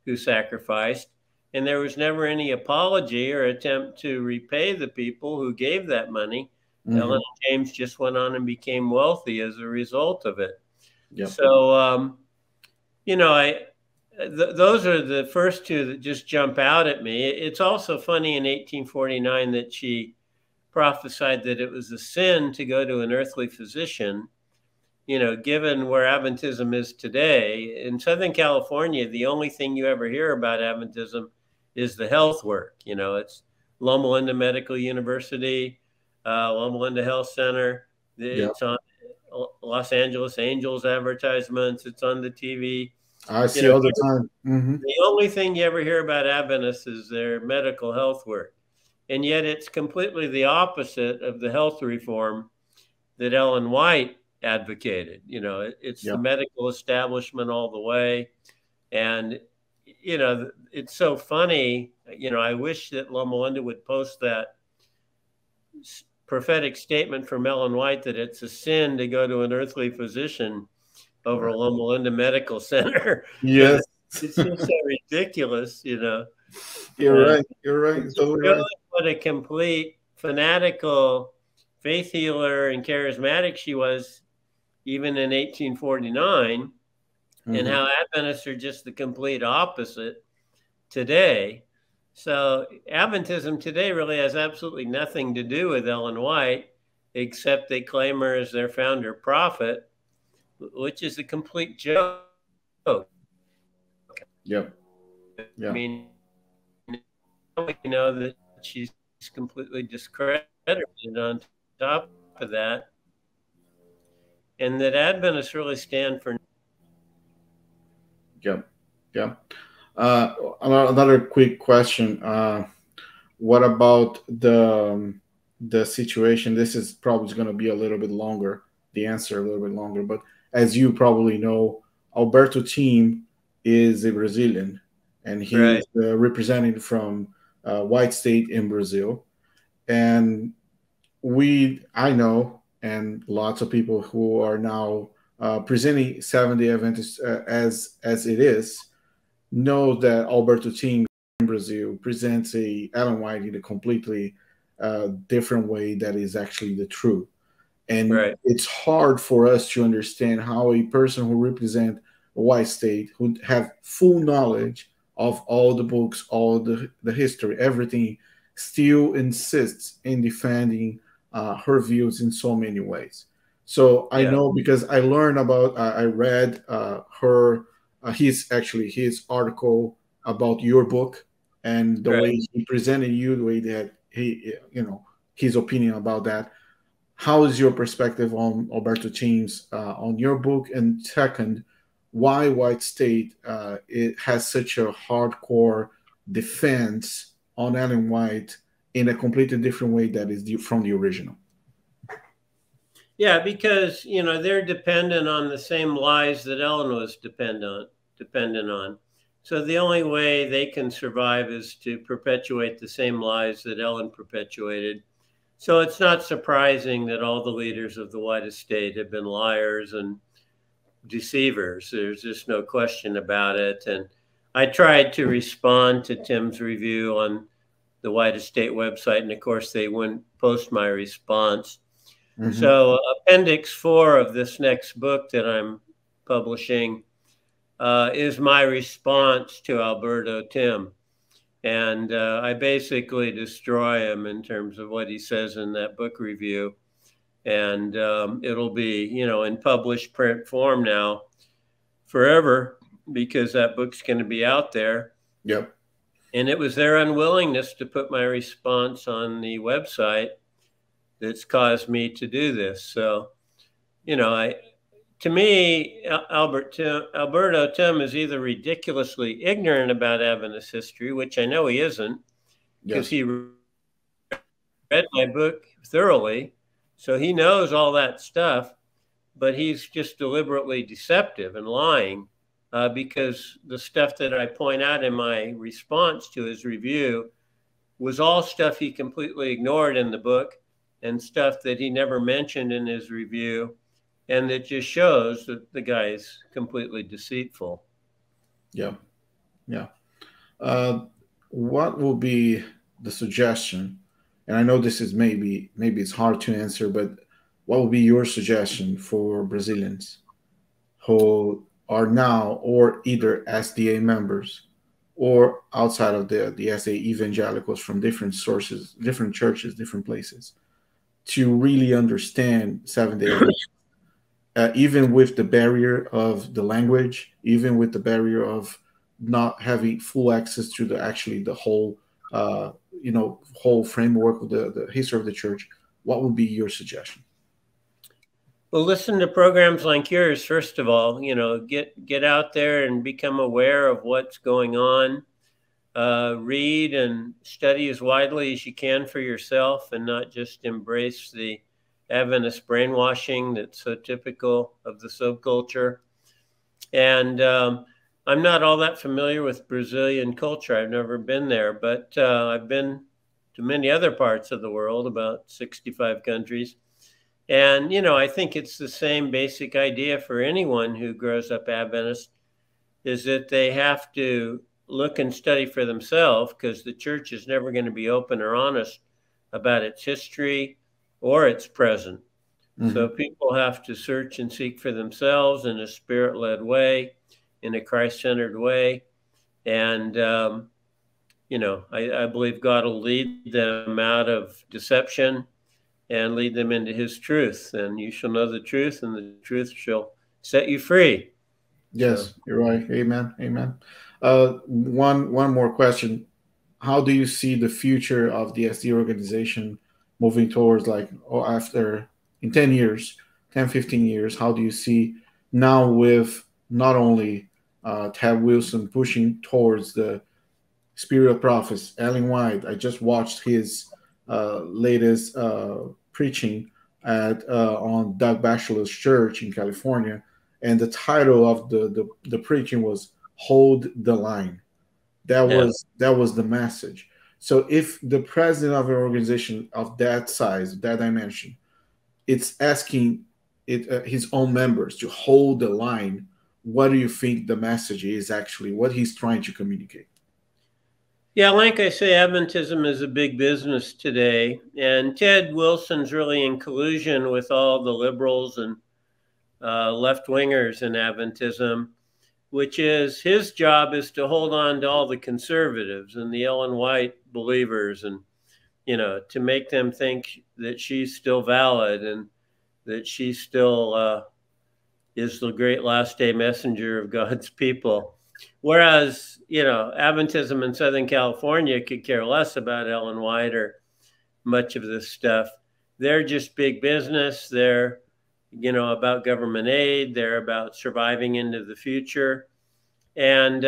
who sacrificed. And there was never any apology or attempt to repay the people who gave that money. Ellen and James just went on and became wealthy as a result of it. Yep. So, those are the first two that just jump out at me. It's also funny in 1849 that she prophesied that it was a sin to go to an earthly physician. Given where Adventism is today, in Southern California, the only thing you ever hear about Adventism is the health work. It's Loma Linda Medical University, Loma Linda Health Center. It's on Los Angeles Angels advertisements. It's on the TV. I see all the time. The only thing you ever hear about Adventists is their medical health work. And yet it's completely the opposite of the health reform that Ellen White advocated. It's the medical establishment all the way. And, it's so funny. I wish that Loma Linda would post that prophetic statement from Ellen White that it's a sin to go to an earthly physician over Loma Linda Medical Center. Yes. It's just so ridiculous, You're right. You're right. Totally right. What a complete fanatical faith healer and charismatic she was, even in 1849, and how Adventists are just the complete opposite today. So Adventism today really has absolutely nothing to do with Ellen White, except they claim her as their founder prophet, which is a complete joke. Yep. I mean, we know that she's completely discredited on top of that, and that Adventists really stand for. Yep. Yep. Another quick question. What about the situation? This is probably going to be a little bit longer, the answer a little bit longer, but as you probably know, Alberto Team is a Brazilian, and he's represented from White State in Brazil. And I know, and lots of people who are now presenting Seventh-day Adventists as it is, know that Alberto Team in Brazil presents Ellen White in a completely different way that is actually the truth. And it's hard for us to understand how a person who represents a White State, who have full knowledge of all the books, all the history, everything, still insists in defending her views in so many ways. So I know, because I learned about, I read his article about your book, and the way he presented you, the way that he, his opinion about that. How is your perspective on Alberto Teams on your book? And second, why White State it has such a hardcore defense on Ellen White in a completely different way that is from the original. Yeah, because they're dependent on the same lies that Ellen was dependent on. So the only way they can survive is to perpetuate the same lies that Ellen perpetuated. So it's not surprising that all the leaders of the White Estate have been liars and deceivers. There's just no question about it. And I tried to respond to Tim's review on the White Estate website, and of course they wouldn't post my response. Mm-hmm. So Appendix 4 of this next book that I'm publishing is my response to Alberto Tim. And I basically destroy him in terms of what he says in that book review. And it'll be, in published print form now forever, because that book's going to be out there. Yep. And it was their unwillingness to put my response on the website that's caused me to do this. So, to me, Alberto Tim is either ridiculously ignorant about Adventist history, which I know he isn't, because he read my book thoroughly. So he knows all that stuff, but he's just deliberately deceptive and lying, because the stuff that I point out in my response to his review was all stuff he completely ignored in the book and stuff that he never mentioned in his review. And it just shows that the guy is completely deceitful. Yeah. Yeah. What will be the suggestion? And I know this is maybe it's hard to answer, but what would be your suggestion for Brazilians who are now or either SDA members or outside of the SDA evangelicals from different sources, different churches, different places, to really understand Seventh-day Adventist, even with the barrier of the language, even with the barrier of not having full access to the whole whole framework of the history of the church? What would be your suggestion? Well, listen to programs like yours, first of all. Get out there and become aware of what's going on. Read and study as widely as you can for yourself, and not just embrace the Adventist brainwashing that's so typical of the subculture. And I'm not all that familiar with Brazilian culture. I've never been there, but I've been to many other parts of the world, about 65 countries. And, I think it's the same basic idea for anyone who grows up Adventist, is that they have to look and study for themselves, because the church is never going to be open or honest about its history or its present. Mm-hmm. So people have to search and seek for themselves in a spirit-led way, in a Christ-centered way. And, I believe God will lead them out of deception and lead them into his truth. And you shall know the truth, and the truth shall set you free. Yes, you're right. Amen. Amen. One more question. How do you see the future of the SD organization moving towards, in 10 years, 10, 15 years? How do you see now with not only Ted Wilson pushing towards the spirit of prophets, Ellen White? I just watched his latest preaching on Doug Batchelor's church in California, and the title of the preaching was "Hold the Line." That was the message. So if the president of an organization of that size, that dimension, it's asking his own members to hold the line, what do you think the message is actually, what he's trying to communicate? Yeah, like I say, Adventism is a big business today, and Ted Wilson's really in collusion with all the liberals and left-wingers in Adventism, which is his job is to hold on to all the conservatives and the Ellen White believers, and to make them think that she's still valid and that she still is the great last day messenger of God's people. Whereas, Adventism in Southern California could care less about Ellen White or much of this stuff. They're just big business. They're, about government aid. They're about surviving into the future. And,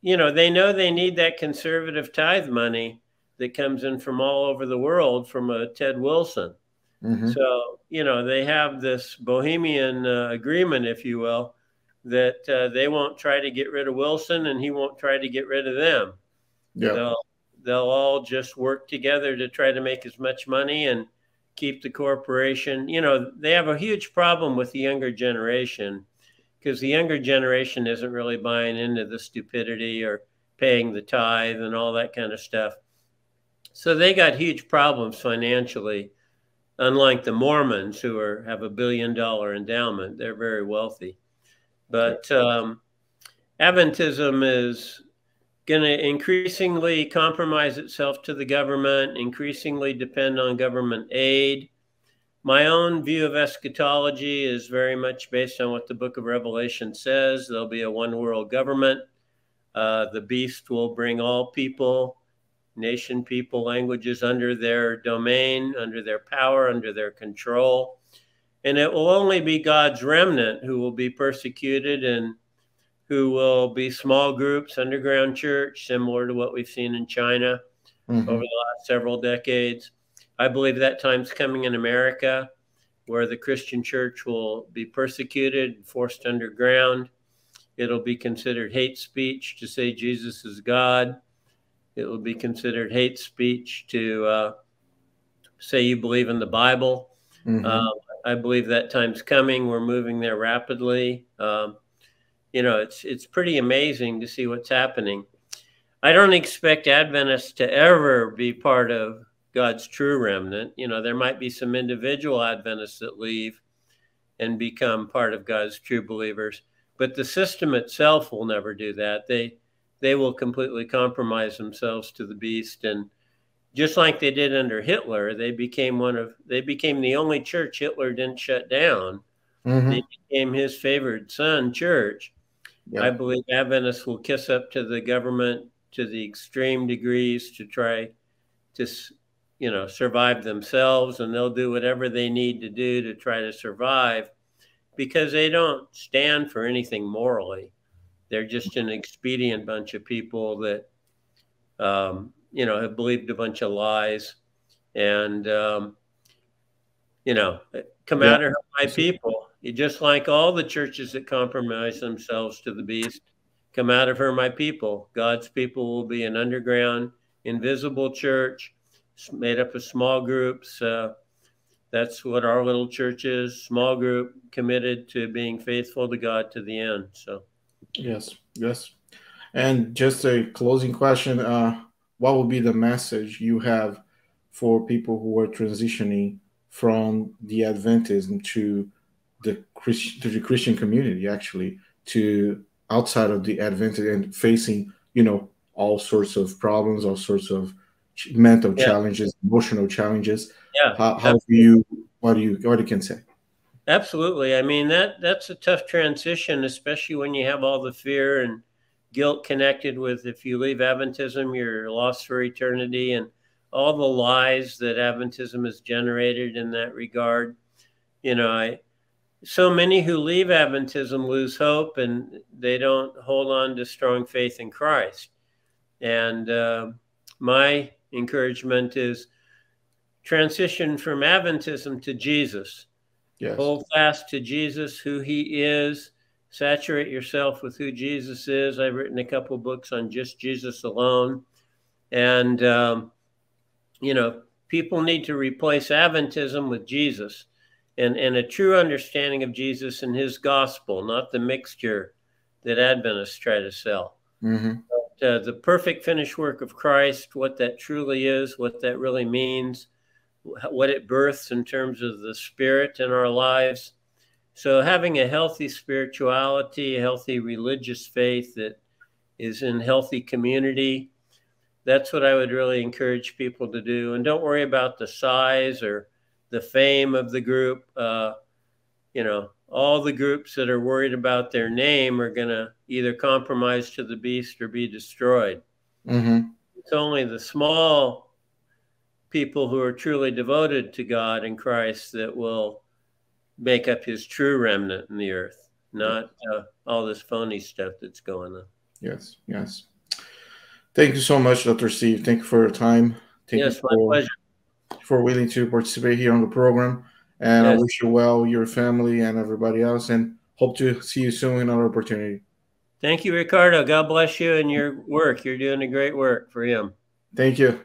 they know they need that conservative tithe money that comes in from all over the world from Ted Wilson. Mm-hmm. So, they have this bohemian agreement, if you will, that they won't try to get rid of Wilson and he won't try to get rid of them. Yeah. They'll all just work together to try to make as much money and keep the corporation. They have a huge problem with the younger generation because the younger generation isn't really buying into the stupidity or paying the tithe and all that kind of stuff. So they got huge problems financially, unlike the Mormons who have $1 billion endowment. They're very wealthy. But Adventism is going to increasingly compromise itself to the government, increasingly depend on government aid. My own view of eschatology is very much based on what the book of Revelation says. There'll be a one world government. The beast will bring all people, nation, people, languages under their domain, under their power, under their control. And it will only be God's remnant who will be persecuted and who will be small groups, underground church, similar to what we've seen in China over the last several decades. I believe that time's coming in America, where the Christian church will be persecuted and forced underground. It'll be considered hate speech to say Jesus is God. It will be considered hate speech to say you believe in the Bible. I believe that time's coming. We're moving there rapidly. It's pretty amazing to see what's happening. I don't expect Adventists to ever be part of God's true remnant. There might be some individual Adventists that leave and become part of God's true believers, but the system itself will never do that. They will completely compromise themselves to the beast, and just like they did under Hitler, they became the only church Hitler didn't shut down. They became his favored son church. Yeah. I believe Adventists will kiss up to the government to the extreme degrees to try to, survive themselves, and they'll do whatever they need to do to try to survive because they don't stand for anything morally. They're just an expedient bunch of people that, have believed a bunch of lies and, come out of her, my people. Just like all the churches that compromise themselves to the beast, come out of her, my people. God's people will be an underground, invisible church made up of small groups. That's what our little church is, small group committed to being faithful to God to the end. So, yes. And just a closing question. What would be the message you have for people who are transitioning from the Adventism to the Christian community, actually, to outside of the Adventist and facing, all sorts of problems, all sorts of mental challenges, emotional challenges? What do you can say? Absolutely. I mean, that's a tough transition, especially when you have all the fear and guilt connected with, if you leave Adventism, you're lost for eternity, and all the lies that Adventism has generated in that regard. So many who leave Adventism lose hope and they don't hold on to strong faith in Christ. And my encouragement is transition from Adventism to Jesus. Yes. Hold fast to Jesus, who he is. Saturate yourself with who Jesus is. I've written a couple books on just Jesus alone. And, people need to replace Adventism with Jesus and a true understanding of Jesus and his gospel, not the mixture that Adventists try to sell. But, the perfect finished work of Christ, what that truly is, what that really means, what it births in terms of the Spirit in our lives. So having a healthy spirituality, a healthy religious faith that is in healthy community, that's what I would really encourage people to do. And don't worry about the size or the fame of the group. All the groups that are worried about their name are going to either compromise to the beast or be destroyed. It's only the small people who are truly devoted to God and Christ that will make up his true remnant in the earth, not all this phony stuff that's going on. Yes. Thank you so much, Dr. Steve. Thank you for your time. Thank you Yes, my pleasure. for willing to participate here on the program. And I Yes. wish you well, your family, and everybody else, and hope to see you soon in another opportunity. Thank you, Ricardo. God bless you and your work. You're doing a great work for him. Thank you.